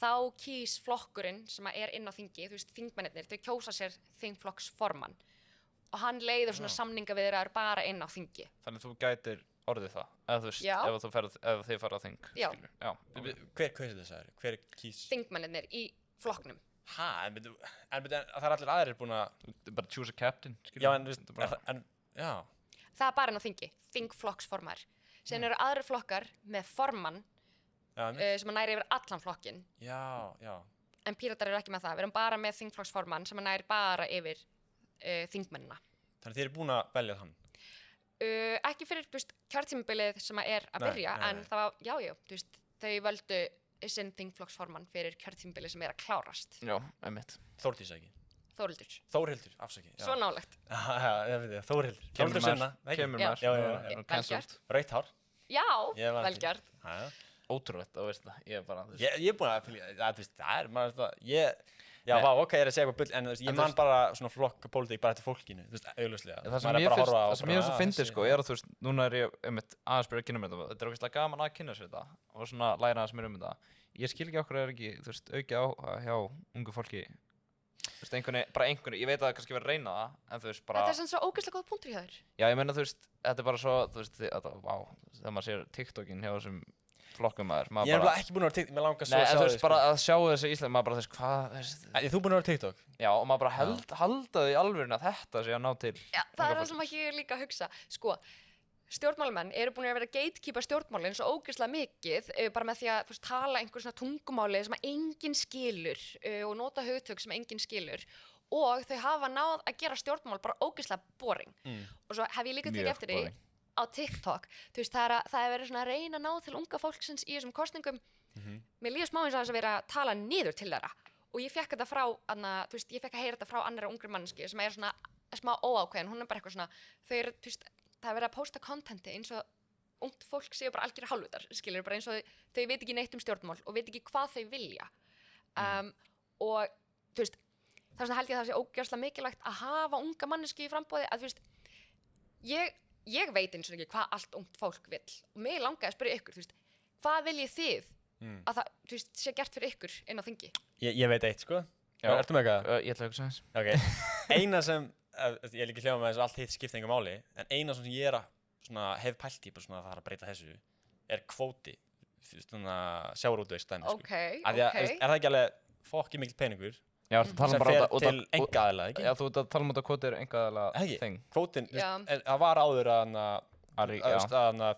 Þá kýs flokkurinn sem er inn á þingi, þú veist, þingmennirnir, þau kjósa sér þingflokksformann og hann leiður svona samningaviðræður bara inn á þingi. Þannig þú gætir orðið það, eða þú veist, ef þið fara á þing. Já. Hver kausir þess að hver kýs? Þingmennirnir í flokknum. En það er allir aðrir búin að... Bara choose a captain, skilur. Já, já. Það er bara inn á þingi, þingflokksformaður. Síðan eru aðrir flokkar með formann sem næri yfir allan flokkin. Já. en Píratar eru ekki með það, við erum bara með þingflokksformann sem nær bara yfir þingmennina. Þannig þið eru búin að velja hann? Ekki fyrir kjörtímabilið sem að byrja, en það var, já, þau völdu sinn þingflokksformann fyrir kjörtímabilið sem að klárast. Já, einmitt. Þórdís ekki? Þórhildur, afsaki. Svo nálægt. Þórhildur. Kemur maður. Já. Vel gert. Rautt hár. Já, vel gert. Ótrúlegt að veist það, ég er bara... Ég er búin að fylgja, það er maður það, já, vá, ok, ég er að segja eitthvað bull, en ég man bara svona flokka pólitík bara eftir fólkinu, augljóslega. Það sem ég finnst svo fyndið, sko, er að núna er ég aðeins byrja að kynna mér þetta er ógeðslega gaman að kynna sér þetta og svona læra aðeins mér þetta. Ég skil ekki okkur ekki, auki á hjá ungu fólki, einhvernig, ég veit að það kannski verið að reyna það, en bara... Þetta er svona svo ógeðslega góð punktur hjá þér. Já, ég meina, þetta er bara svo, vá, þegar maður sér TikTokin hjá þessum flokkum maður. Ég er ekki búinn að vera TikTok, mér langar svo að sjá þau, bara að sjá þessi Ísland, maður bara hvað... Þú búinn að vera TikTok? Já, og maður bara halda því alvörinu að þetta sé að ná til... Já, það er það sem ég er líka að hugsa. Sko, stjórnmálamenn eru búin að vera gatekeepa stjórnmálin svo ógeðslega mikið, bara með því að tala einhver svona tungumáli sem enginn skilur og nota hugtök sem enginn skilur. Og þau hafa náð að gera stjórnmál bara ógeðslega boring. Og svo hef ég líka tekið eftir því á TikTok, það er verið svona að reyna að ná til unga fólksins í þessum kosningum. Mér líður smá eins og þess að vera að tala niður til þeirra. Og ég fekk þetta frá, ég fekk að heyra þetta frá annarri ungri mannski sem er svona smá óákveðin, hún er bara eitthvað svona, það er verið að posta kontenti eins og ungt fólk séu bara algjör hálfvitar, skilur, bara eins og þau veit ekki neitt stjórnmál og veit ekki hvað þau vilja. Og þess vegna held ég að það sé ógeðslega mikilvægt að hafa unga manneski í framboði, að ég veit eins og ekki hvað allt ungt fólk vill og mig langaði að spyrja ykkur, hvað viljið þið að það sé gert fyrir ykkur inn á þingi? Ég veit eitt, sko. Ertu með eitthvað? Ég ætla að hugsa þess. Ok. Eina sem, ég er líka hljóma með þess að allt hitt skipta enga máli, en eina sem ég er að hef pælt í, bara svona að það er að breyta þessu, er kvóti, sjávarútvegsdæmi, sko. Er það ekki alveg fokkið mikil peningur? Já, sem fer til einkaaðila, ekki? Já, þú ert að tala um þetta kvóti er einkaaðila þing. Kvótin, það var áður að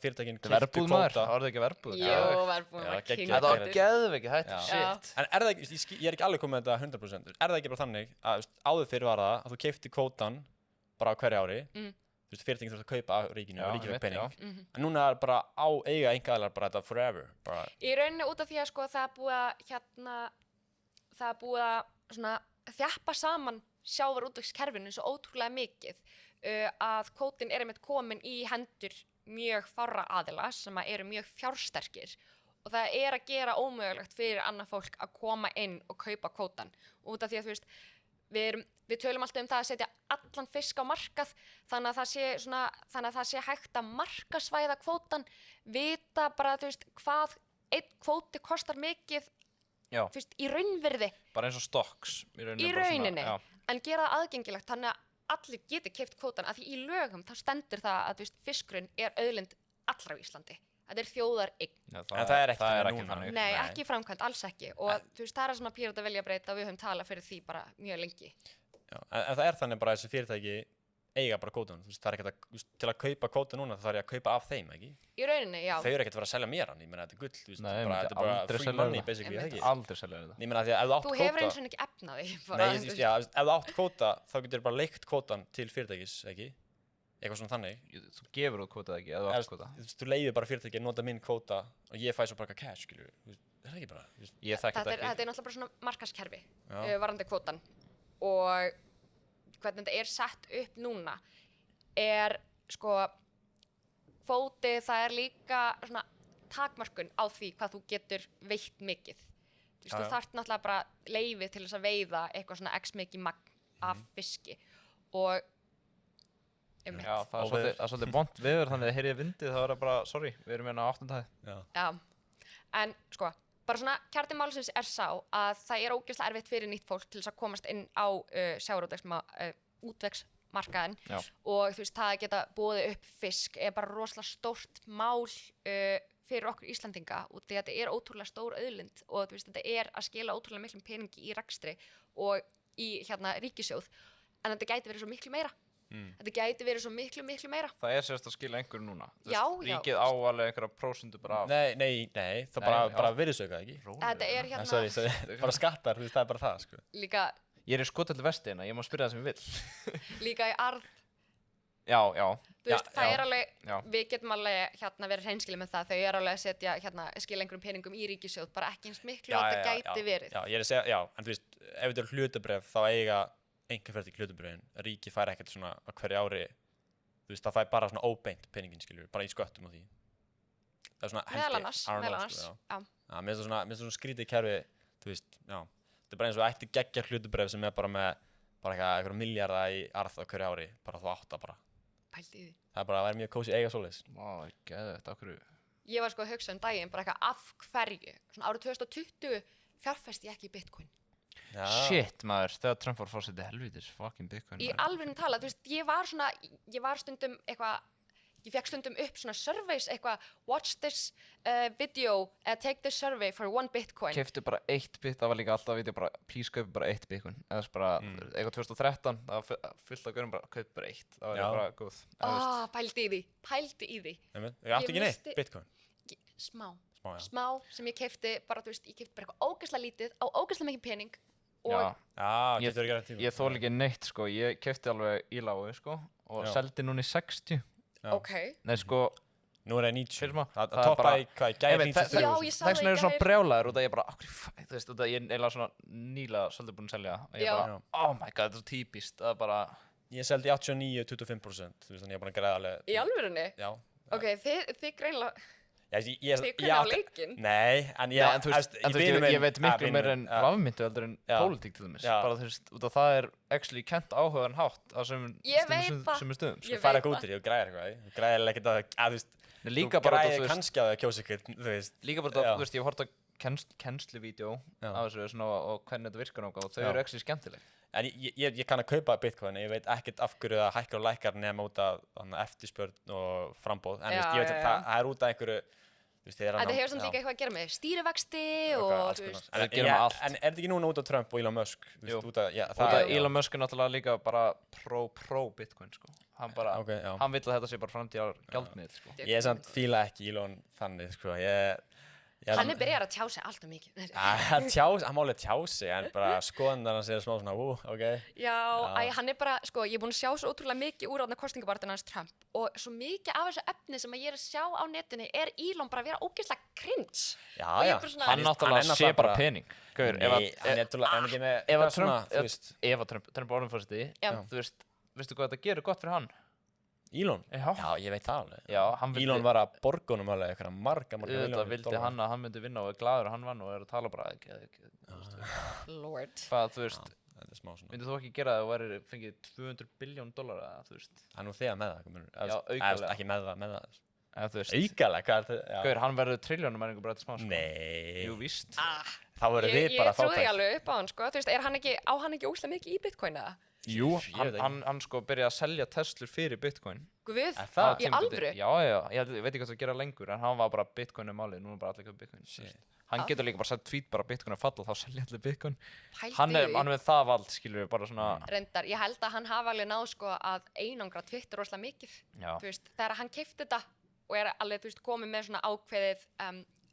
fyrirtækin klipptu kvóta. Það var ekki verbúð. Jó, verbúð var kynnt. Það var geðveikið hætti, shit. En er það ekki, ég er ekki alveg komið með þetta 100%, er það ekki bara þannig að áður fyrir var það að þú keypti kvótan bara á hverju ári, fyrirtækin þurfti að kaupa af ríkinu og ríkinu pening, en núna er bara eiga einkaaðilar bara þetta forever. Í rauninni út af því að sko það er búið að svona þjappa saman sjávarútvegskerfinu svo ótrúlega mikið að kvótinn er einmitt komin í hendur mjög fárra aðila sem eru mjög fjársterkir og það er að gera ómögulegt fyrir annað fólk að koma inn og kaupa kvótann út af því að við tölum alltaf um það að setja allan fisk á markað þannig að það sé hægt að markasvæða kvótann, vita bara hvað einn kvóti kostar mikið í raunvirði bara eins og stocks í rauninni en gera það aðgengilegt þannig að allir geti keypt kvótan að því í lögum þá stendur það að fiskurinn er auðlind allra á Íslandi þetta er þjóðareign en það er ekki þannig núna nei, ekki framkvæmt, alls ekki og það er svona Píratar vilja breyta og við höfum talað fyrir því bara mjög lengi en það er þannig bara að þessi fyrirtæki eiga bara kvótan, það er ekkert að til að kaupa kvóta núna það þarf ég að kaupa af þeim, ekki? Í rauninni, já. Þau eru ekkert að fara að selja mér hann, ég meina þetta er gull, þetta er bara free money basically, ekki? Aldrei selja þetta. Ég meina því að ef þú átt kvóta... Þú hefur eins og ekki efnaði. Nei, já, ef þú átt kvóta þá getur bara leikt kvótan til fyrirtækis, ekki? Eitthvað svona þannig. Þú gefur út kvótað ekki, ef þú átt kvóta. Þú leiðir bara fyrirtæki að nota minn kvóta og ég fæ svo bara cash, skilur. Er það ekki bara? Ég þekki þetta ekki. Þetta er náttúrulega bara svona markaðskerfi varðandi kvótann og hvernig þetta er sett upp núna er sko kvóti það er líka svona takmörkun á því hvað þú getur veitt mikið. Þú þarft náttúrulega bara leyfi til þess að veiða eitthvað svona x mikið magn af fiski og Já, það er svolítið vont veður þannig að heyrið vindið þá er það bara, sorry, við erum hérna á 8. hæð. Já, en sko, bara svona kjarni málsins er sá að það er ógeðslega erfitt fyrir nýtt fólk til þess að komast inn á útvegsmarkaðinn og það að geta boðið upp fisk er bara rosalega stórt mál fyrir okkur Íslendinga og því að þetta er ótrúlega stór auðlind og þetta er að skila ótrúlega miklum peningi í rekstri og í ríkissjóð en þetta gæti verið svo miklu meira Þetta gæti verið svo miklu meira. Það er sérst að skila einhverju núna. Þú Já, veist, já. Ríkið á alveg einhverja prósentu bara af. Nei, það bara virðisauka, ekki? Þetta er hérna Sorry, bara skattar, þú veist, það er bara það, sko. líka, Ég er í skotellu vestina, ég má spyrja það sem ég vill. líka í arð. Já. Þú veist, það er alveg, Já. við getum alveg verið hreinskilið með það. Þau eru alveg að setja, skila einhverjum peningum í ríkissjóð, bara ekki eins miklu og þetta gæti verið. Já, ég er að segja, já, en þú veist, ef þetta er hlutabréf, þá eiga einhver ferð í hlutabréfin. Ríki fær ekkert svona á hverju ári, þú veist, það fær bara svona óbeint peningin, skilur, bara í sköttum og því. Það er svona Meðal annars, já. Já, mér finnst það svona skrítið kerfi, þú veist, já. Það er bara eins og ætti geggja hlutabréf sem er bara með eitthvað milljarða í arð á hverju ári, bara þú átt að bara. Pældi í því. Það er bara að vera mjög kósí eiga svoleiðis. Vá, geðveikt, af hverju? Ég var sko að hugsa daginn, bara eitthvað af hverju. Svona árið 2020 fjárfesti ég ekki í Bitcoin. Já. Shit, maður, þegar Trump var fórsetið helvítis, fucking Bitcoin. Í alveg talað, þú veist, ég var stundum eitthvað, ég fekk stundum upp svona surveys eitthvað, watch this video, take this survey for 1 Bitcoin. Keyptu bara 1 bit, það var líka alltaf að vita bara, please kaupi bara 1 Bitcoin. Eða þess bara, eitthvað 2013, það var fullt af gaurum bara, kaupi bara 1, það var bara góð. Pældi í því. Ég átti ekki neitt, Bitcoin. Smá, já. sem ég keypti bara, þú veist, ég keypti bara eitthvað ógeðslega lítið á ógeðslega mikið pening og Já, getur ekki rætt tíma. Ég þoli ekki neitt, sko, ég keypti alveg í lágu, sko, og seldi núna í 60. Já. ok. Nei, sko, Nú er það 90. Fyrir maður. Það Það er toppaði bara- hvað, í gær Ég veit, 93. Já, ég sá þess það vegna í er svona gær. brjálaður út að ég bara, þú veist, út að ég eiginlega svona nýlega svolítið búinn að selja og ég Já. bara, oh my god, þetta er svo típist, það er bara, Ég seldi 89-25%, þú veist, þannig ég er búin að græða alveg. Í alvörunni? Já. Ok, þið greinlega, Þið kunni á leikinn. Nei, en ég... Nei, en þú veist, ég veit miklu meira en Já. rafmyndu heldur en Já. pólitík til dæmis, Já. bara þú veist, út að það er actually kent áhugaðan hátt á sumum Ég veit það. stöðum, sko. Ég Færa veit ekki út í því og græðir eitthvað, þú græðir ekkert að, þú veist, Nei, líka þú bara, þú græðir veist, kannski að það kjósa ykkur, þú veist. líka bara, Já. þú veist, ég hef hort á kennsluvídeó Já. af þessu svona og hvernig þetta virkar náttúrulega og þau Já. eru actually skemmtileg. En ég kann að kaupa Bitcoin, ég veit ekkert af hverju það hækkar og lækkar nema út af eftirspurn og frambóð. En þú veist, Já, ég veit já, að já. það er út af einhverju, þú veist, þið er að Þetta hefur samt líka eitthvað að gera með stýrivexti og, alls þú konar. veist, Við gerum allt. En er þetta ekki núna út af Trump og Elon Musk? Þú Jú. veist, út af, já, Út það að Elon Musk er náttúrulega líka bara pro Bitcoin, sko. Hann bara, Ok, já. hann vill að þetta sé bara framtíðar gjaldmiðl, sko. Ég er samt fíla ekki Elon þannig, sko, hann er byrjað að tjá sig alltaf mikið. Hann má alveg tjá sig, en bara skoðanar hans er smá svona, ok. Já, hann er bara, sko, ég er búin að sjá svo ótrúlega mikið úr átna kostingabartuna hans Trump og svo mikið af þessu efni sem ég er að sjá á netinu er Elon bara að vera ógeðslega cringe. Já, Og ég já. bara svona- Hann náttúrulega sé bara pening. Gaur, Nei, hann er ekki með ef eitthvað að Trump, þú veist. ef að Trump orðin fórseti, Já. þú veist, veistu hvað þetta gerir gott fyrir hann? Elon? Já. Já, ég veit það alveg. Já, hann vildi, Elon var að borga honum alveg eitthvað marga auðvitað vildi hann að hann myndi vinna og er glaður að hann vann og er að tala bara ekki, Lord. hvað, þú veist, Þetta er smá svona. myndið þú ekki gera það og væri fengið $200 billion eða, þú veist, Það er nú þegar með það, komur. Já, aukalega. Ekki með það. eða þú veist, Aukalega, hvað er þetta? gaur, hann verður trilljónum er einhver bara þetta smá, sko. Nei. Jú, víst. Þá verður við bara Ég trúi fátæk. alveg upp á hann, sko, þú veist, á hann ekki ógeðslega mikið í Bitcoin eða? Jú, Ég veit ekki. hann sko byrjaði að selja Teslur fyrir Bitcoin. Guð, Er á það? í tímabili. alvöru? Já, ég veit ekki hvað það gera lengur, en hann var bara Bitcoin málið, nú er bara allir kaup Bitcoin. Shit. Hann getur líka bara sett tweet bara Bitcoin að falla og þá selja allir Bitcoin. Pældi Hann er í því. með það vald, skilur við, bara svona, Reyndar, ég held að hann hafa alveg náð sko að einangra Twitter rosalega mikið. já. Þú veist, þegar hann keypti þetta og er alveg, þú veist, komið með svona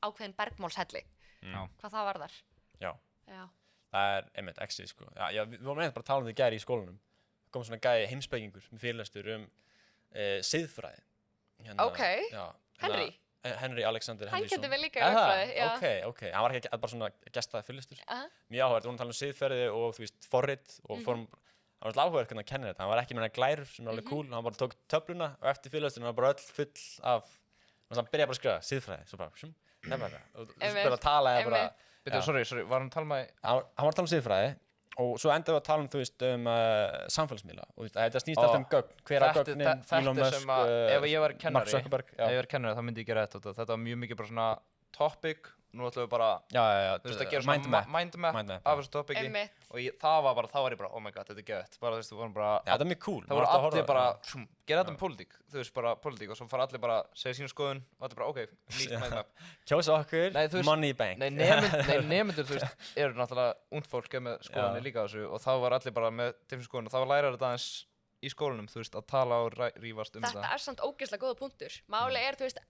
ákveðin bergmálshelli. Já. Hvað það var þar? Já. Já. Það er einmitt exi, sko. Já, við vorum einmitt bara að tala um því gæri í skólanum. Kom svona gæi heimspekingur með fyrirlestur siðfræði. Ok. Já. Henry? Henry Alexander Hann Henrysson. getur vel líka í Er það? lögfræði, já. Ok. Hann var ekki bara svona gestaði fyrirlestur. Aha. Mjög áhugavert, við vorum að tala um siðferði og þú veist, forrit og fórum, hann var alltaf áhugavert hvernig að kenna þetta. Hann var ekki með hann glærur sem er alveg cool, hann bara tók töfluna og eftir fyrirlesturinn var bara öll full af, hann byrjaði bara að skrifa siðfræði, svo bara, nefna þetta. Og svo bara talaði bara, Byrju, sorry, var hann að tala með, hann var að tala um siðfræði og svo endaði við að tala um, þú veist, samfélagsmiðla og þú veist, þetta snýst alltaf um gögn, hver að gögnin, Elon Musk, sem að, ef ég var Mark kennari, Zuckerberg, ef ég já, var kennari þá myndi ég gera þetta var mjög mikið bara svona topic, nú ætlum við bara, já, þú veist, að gera mind svona map. mind map Mind map, af já. þessu topici Einmitt. og það var ég bara, oh my god, þetta er gett, bara þú veist, þú vorum bara, Já, þetta er mjög cool. það voru allir bara, gera þetta um pólitík, þú veist, bara pólitík og svo fara allir bara, segja sína skoðun og allir bara, ok, nýtt mind map. Kjósa okkur, Nei, þú veist- money bank. Nei, nemendur, þú veist, eru náttúrulega ungt fólk með skoðanir líka á þessu og þá var allir bara með þeim skoðun og þá læra þetta aðeins í skólanum, þú veist, að tala og rífast Þetta er samt ógeðslega góða punktur. Máli þú veist,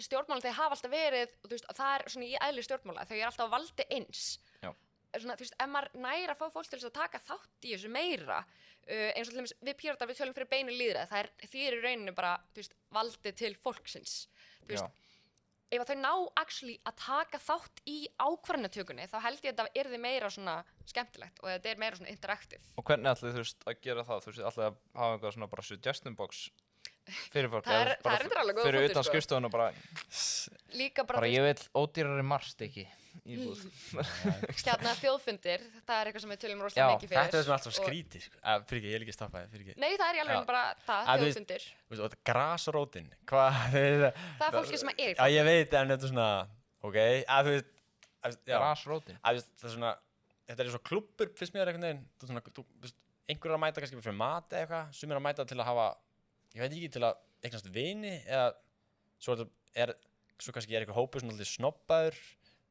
stjórnmálin þeir hafa alltaf verið, og þú veist, það svona í eðli stjórnmála, þau alltaf á valdi eins. Já. Svona, þú veist, ef maður næra að fá fólk til þess að taka þátt í þessu meira, eins og til dæmis við Píratar við tölum fyrir beinu lýðræði, það því í rauninu bara, þú veist, valdi til fólksins. Þú veist, ef að þau ná actually að taka þátt í ákvarðanatökunni, þá held ég að þetta yrði meira svona skemmtilegt og þetta meira svona interaktiv. Og hvernig ætlið þú veist að gera það? Þú veist, ætlið að hafa eitthvað svona bara suggestion box fyrir fólk? Það er reyndar alveg góð fyrir punktur, utan sko. skrifstofuna bara Líka bara, ég vil ódýrari marstykki íbúð. hérna þjóðfundir, það er eitthvað sem við tölum rosalega mikið fyrir. Þetta er sem alltaf skrítið, sko. Fyrir ekki, ég er ekki staffaði, fyrir ekki. Nei, það er í alveg bara það, þjóðfundir. Þú veist, grasrótin, hvað? Það er fólki sem er í Já, ég veit, en þetta er svona, ok, þú veist, Grasrótin. það er svona, þetta er eins og klubbur, fyrst mér einhvern veginn, þú svona, þú veist, einhverjur að mæta kannski fyrir mat eða eitthvað, sumir að mæta til að hafa, ég veit ekki, til að eignast vini, eða svo kannski eitthvað hópur svona alltaf snobbaður,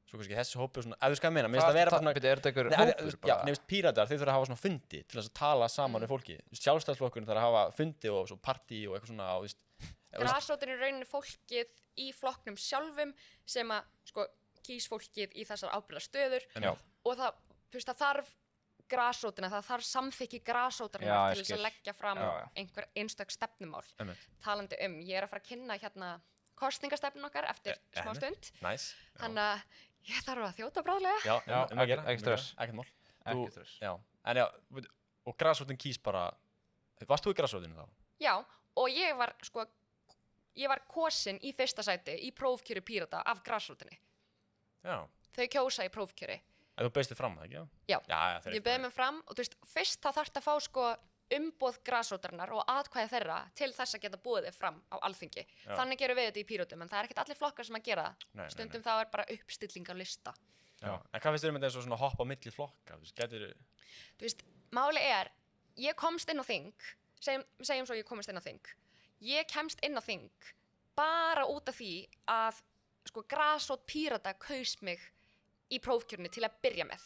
svo kannski þessi hópur svona, þú veist hvað ég meina, mér finnst það vera bara svona, er þetta einhver hópur bara? Já, nefnist Píratar, þeir þurfa að hafa svona fundi til þess að tala saman við fólki, Sjálfstæðisflokkurinn þarf að hafa fundi og svo partí og eitthvað svona, þú veist. Grasrótin er í rauninni fólkið í flokknum sjálfum sem að, sko, kýs fólkið í þessar ábyrgðarstöður og það, þú veist, það þarf grasrótina, það þarf samþykki grasrótarinnar til þess að leggja fram einhver einstök stefnumál. Talandi ég er að fara að kynna hérna kosningastefnun okkar eftir smá stund. Nice. Þannig að ég þarf að þjóta bráðlega. Já, ekki stress. Ekkert mál. Ekki stress. Já, en já, og grasrótin kýs bara, varst þú í grasrótinu þá? Já, og ég var kosin í fyrsta sæti í prófkjöri Pírata af grasrótinni. Já. Þau kjósa í prófkjöri. En þú beist þig fram, ekki? Já, ég beði mig fram og þú veist, fyrst þá þarftu að fá sko umboð grasrótarinnar og atkvæði þeirra til þess að geta búið þig fram á Alþingi. Þannig gerum við þetta í Píratum, en það er ekkert allir flokkar sem að gera það. Stundum þá er bara uppstilling á lista. Já, en hvað finnst þér eins og svona hoppa á milli flokka? Þú veist, máli ég komst inn á þing, segjum svo ég komist inn á þing. Ég kemst inn á þing bara út af því að sko grasrót Pírata kaus mig í prófkjörni til að byrja með.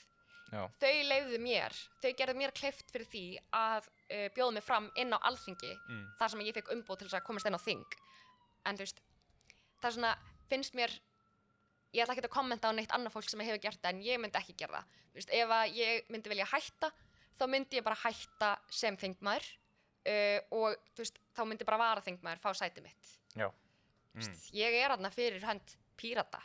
Þau leyfðu mér, þau gerðu mér kleift fyrir því að bjóða mig fram inn á Alþingi þar sem ég fekk umboð til þess að komast inn á þing. En þú veist, það er svona, finnst mér, ég ætla ekki að kommenta á neitt annað fólk sem hefur gert það en ég myndi ekki gera það. Þú veist, ef að ég myndi vilja hætta, þá myndi ég bara hætta sem þingmaður og þú veist, þá myndi bara varaþingmaður fá sæti mitt. Já. Veist, ég er þarna fyrir hönd Pírata.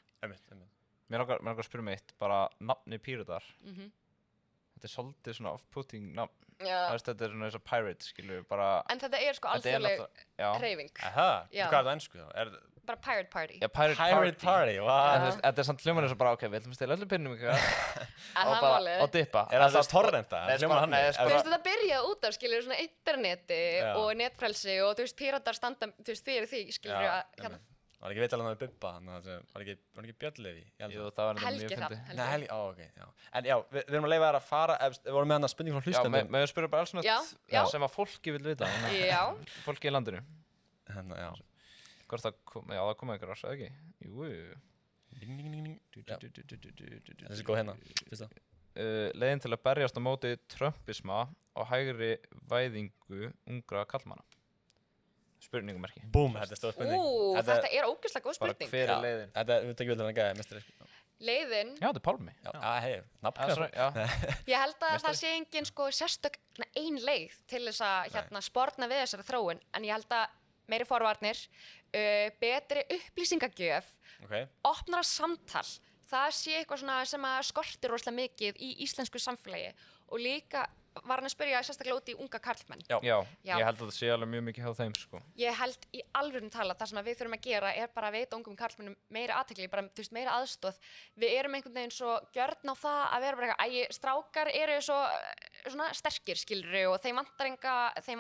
Mér langar að spyrja mig eitt, bara nafni Píratar. Þetta er svolítið svona off-putting nafn. Þetta er svona eins og pirate, skilju, bara... En þetta er sko alþjóðleg hreyfing. Aha, hvað er það ennsku þá? Bara Pirate Party. Já, Pirate Party, wow. Þetta er samt hljóman eins og bara, ok, við ætlum að stela öllum pinnum ykkur og dippa. Er það torrenta? Þú veist, þetta byrjaði út af, skilju, svona interneti og netfrelsi og þú veist, Píratar standa, þú veist, fyrir því, skilju, hérna. Var ekki veit alveg með Bubba, var ekki Björnlefi? Jú, það var Helgi Hrafn. Nei, Helgi, ok, já. En já, við erum að leyfa þær að fara, við vorum með hann að spurning frá hlustandi. Já, með að spyrja bara alls nátt sem að fólki vil vita. Já. Fólki í landinu. Já. Hvort það kom einhver ás, eða ekki? Jú. Þessi er góð hérna, fyrsta. Leiðin til að berjast á móti trumpisma og hægri væðingu ungra karlmanna. Spurningumerki. Búm, þetta er stóð spurning. Þetta er ógeðslega góð spurning. Bara hver er leiðin? Þetta, við tekjum vel að gæða, mestri. Leiðin? Já, þetta er Pálmi. Já, hei, nafnkvæð. Ég held að það sé engin sko sérstök ein leið til þess að sporna við þessari þróun, en ég held að meiri forvarnir, betri upplýsingagjöf, opnara samtal, það sé eitthvað svona sem að skortir rosalega mikið í íslensku samfélagi og líka var hann að spyrja sérstaklega út í unga karlmenn. Já, ég held að það sé alveg mjög mikið hjá þeim, sko. Ég held í alvörun tala, það sem við þurfum að gera er bara að veita ungum karlmennum meira athygli, bara, þú veist, meira aðstoð. Við erum einhvern veginn svo gjörn á það að vera bara eitthvað, strákar eru svo svona sterkir, skilurðu, og þeim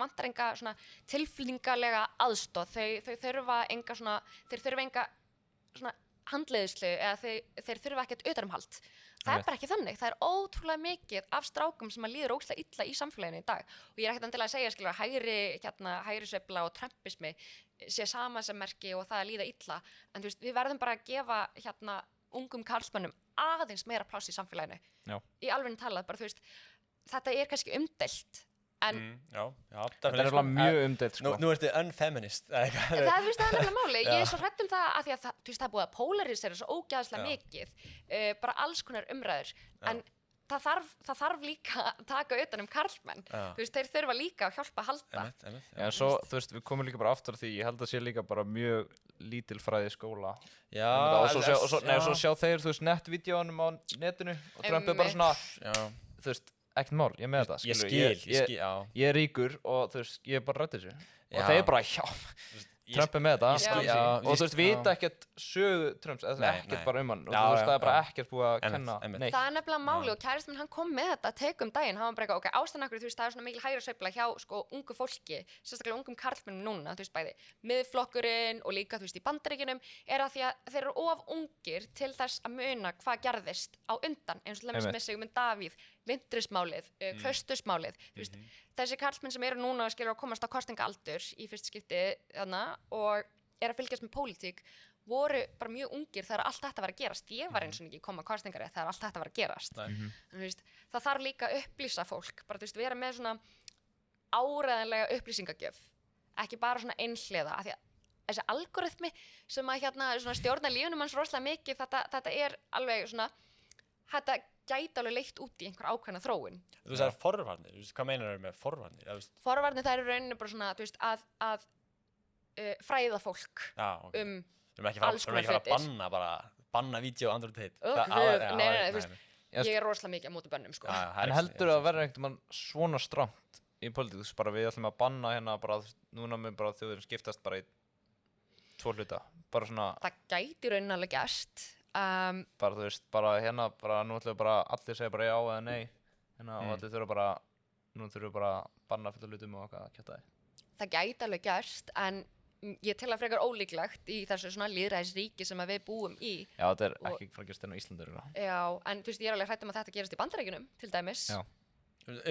vantar enga svona tilfinningalega aðstoð. Þeir þurfa enga svona handleiðslu eða þeir þurfa ekkert utanumhald. Það er bara ekki þannig. Það er ótrúlega mikið af strákum sem að líður ógeðslega illa í samfélaginu í dag. Og ég er ekkert endilega að segja, skilur, hægri sveifla og trumpismi sé sama sem merki og það að líða illa. En þú veist, við verðum bara að gefa ungum karlmönnum aðeins meira pláss í samfélaginu. Já. Í alveg talað, bara þú veist, þetta er kannski umdeilt, En Já, Þetta er nefnilega mjög umdeilt, sko. Nú ertu unfeminist, eða eitthvað. það er það nefnilega máli, ég er svo hrædd það að því að það er búið að polarisera svo ógeðslega mikið, bara alls konar umræður, en það þarf líka að taka utan karlmenn, þeir þurfa líka að hjálpa að halda. Já, en svo, við komum líka bara aftur því, ég held að sé líka bara mjög lítil fræði í skóla. Já, og svo sjá þeir, nettvídeónum á netinu og Trump er bara svona, ekkert mál, ég með þetta, ég skil, ég er ríkur og ég er bara rætt þessu og þeir bara, Trump er með þetta og vita ekkert sögu Trumps, ekkert bara hann og það er bara ekkert búið að kenna neitt. Það er nefnilega máli og kæristinn minn, hann kom með þetta tekum daginn, hann var bara ok, ástæðan akkur, það er svona mikil hægra sveifla hjá ungu fólki, sérstaklega ungum karlmennum núna, bæði Miðflokkurinn og líka í Bandaríkjunum, er að því að þeir eru of ungir til þess að muna hvað gerðist á undan, eins og til dæmis með Sigmund Davíð, Vintrismálið, Klausturmálið, þessi karlmenn sem eru núna skilur að komast á kosningaaldur í fyrsta skipti og er að fylgjast með pólitík voru bara mjög ungir þegar allt þetta var að gerast. Ég var eins og ekki koma á kosningarétt þegar allt þetta var að gerast. Það þarf líka að upplýsa fólk, bara vera með svona áreiðanlega upplýsingagjöf, ekki bara svona einhliða, af því að þessi algoritmi sem að stjórna lífunum hans rosalega mikið, þetta er alveg svona, þetta gæti alveg leitt út í einhver ákveðna þróun. Þú sagðir forvarnir, hvað meinar þau með forvarnir? Forvarnir, það eru rauninni bara svona, að fræða fólk alls konar hlutir. Banna vídeo og Andrew Tate. Nei, ég er rosalega mikið á móti bönnum, sko. En heldur að vera einhvern veginn svona strangt í pólitík, bara við ætlum að banna hérna bara, núna með bara þjóðir skiptast bara í 2 hluta, bara svona. Það gæti rauninni alveg gerst. Bara bara hérna, bara nú ætlum við bara allir segja bara já eða nei hérna og allir þurfa bara, nú þurfum við bara að banna fullt af hlutum og eitthvað að kjafta því. Það gæti alveg gerst, en ég tel að frekar ólíklegt í þessu svona lýðræðisríki sem við búum í. Já, þetta er ekki frá gerst enn á Íslandi. Já, en ég er alveg hrædd að þetta gerast í Bandaríkjunum, til dæmis. Já.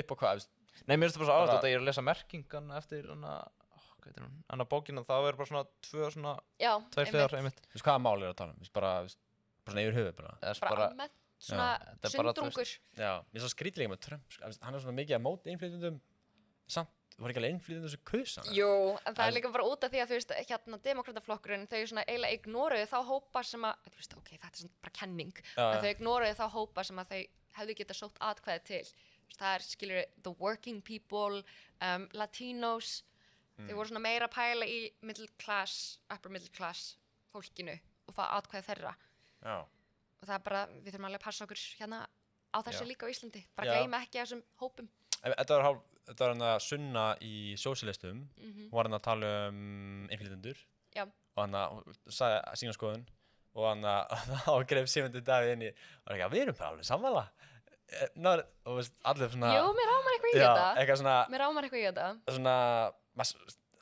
Upp á hvað? Nei, mér finnst það bara svo aðvægt að ég er að lesa merkingan eftir hana bókina, það er bara svona 2 hliðar einmitt. Hvaða mál er að tala um? Bara svona yfir höfuð bara. Bara almennt, svona sundrungur. Já, ég er svo skrítið með Trump, hann er svona mikið að móti innflytjendum, samt voru ekki alveg innflytjendur sem kaus hana. Jú, en það er líka bara út af því að demókrataflokkurinn, þau svona eiginlega ignoruðu þá hópa sem að, ok, þetta er svona bara kenning, en þau ignoruðu þá hópa sem að þau hefðu getað sótt atkvæði til. Það er, skilur, the working people, Latinos, þau voru svona meira að pæla í middle class, upper middle class fólkinu og fá atkvæði þeirra. Já. Og það er bara, við þurfum alveg að passa okkur hérna á þessu líka á Íslandi, bara gleyma ekki þessum hópum. Þetta var hann að Sunna í sósíalistum, hún var hann að tala innflytjendur og hann að sagði sína skoðun og hann að þá greif Sigmundur Davíð inn í og ekki að við erum bara alveg sammála. Og allir svona... Jú, mér rámar eitthvað í þetta. Eitthvað svona... Mér rámar eitthvað í þetta. Svona...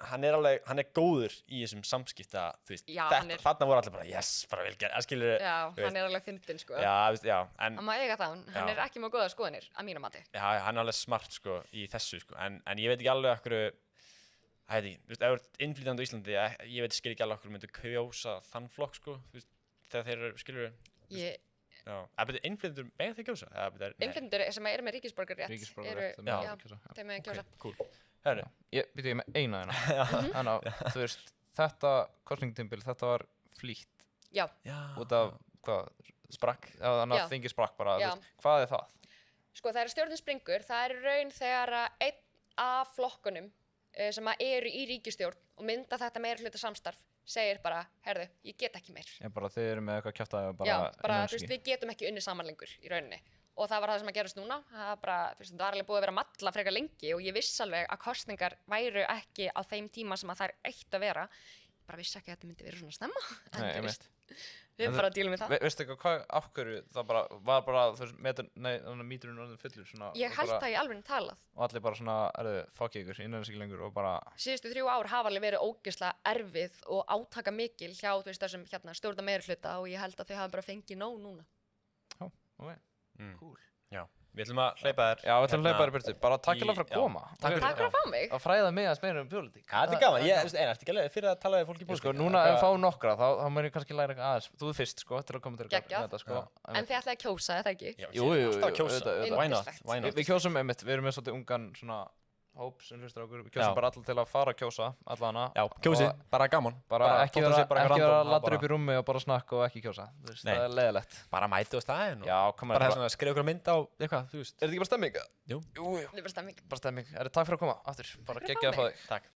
Hann er góður í þessum samskipta, þú veist, þarna voru allir bara, yes, bara vel gerð, skilur. Já, hann er alveg fyndinn, sko. Já, en... Hann má eiga það, hann er ekki með góða skoðanir, að mínu mati. Já, hann er alveg smart, sko, í þessu, sko, en ég veit ekki alveg okkur, þú veist, ef þú ert innflytjandi á Íslandi, ég skil ekki alveg okkur myndu kjósa þann flokk, sko, þú veist, þegar þeir eru, skilur. Já, betur innflytjendur meginn þeir kjósa? Innflytjendur sem eru með ríkisborgararétt þeir meginn kjósa. Cool. Herri, ég með eina hérna. Þú veist, þetta kosningatímabil, þetta var flýtt. Já. Út af, hvað? Sprakk. Þannig að þingið sprakk bara. Hvað er það? Sko, það stjórnin springur. Það er raun þegar einn af flokkunum sem eru í ríkisstjórn og mynda þetta meirihluta samstarf segir bara, herðu, ég get ekki meir. Já, bara þið eru með eitthvað kjaftaði og bara... Já, bara, þú veist, við getum ekki unnið saman lengur í rauninni. Og það var það sem að gerast núna. Það var bara, þú veist, það var alveg búið að vera malla frekar lengi og ég viss alveg að kosningar væru ekki á þeim tíma sem að það eitt að vera. Ég bara vissi ekki að þetta myndi vera svona snemma. En Nei, þú veist, við erum bara að díla með það. Veistu eitthvað, hvað, af hverju það bara, var bara, þú veist, míturinn orðin fullur svona... Ég held það í alveg talað. Og allir bara svona, fuck ykkur, innan sig lengur og bara... Síðustu 3 ár hafa alveg verið ógeðslega erfið og átaka mikil hjá, þú veist, þessum stjórna meirihluta og ég held að þau hafa bara fengið nóg núna. Já, ok, cool. Já, við ætlum að hleypa þér. Já, við ætlum að hleypa þér byrtu, bara takk fyrir að koma. Takk fyrir að fá mig. Að fræða mig að meira pólitík. Þetta er gaman, ég veist, ertu ekki alveg fyrir að tala við fólk í pólitík? Sko, núna ef við fáum nokkra, þá mun ég kannski læra eitthvað aðeins. Þú fyrst, sko, til að koma til þetta, sko. En þið ætlaði að kjósa, þetta ekki? Jú, alltaf að kjósa. Why not? Við kjósum einmitt, við erum með svolítið ungan svona hóp sem hlustar á okkur, við kjósum bara alla til að fara að kjósa, allana. Já, kjósi, bara gaman. Bara ekki þótt það sé bara vera random, laddur upp í rúmi og bara snakka og ekki kjósa. Þú veist, Nei. það leiðilegt. Bara mætu á staðinn og Já, koma bara þess að skrifa okkur mynd á eitthvað, þú veist. Er þetta ekki bara stemming? Jú. Jú, Þetta er bara stemming. bara stemming. Takk fyrir að koma, aftur. Bara Takk fyrir að geggjað að fá fá þig. Takk.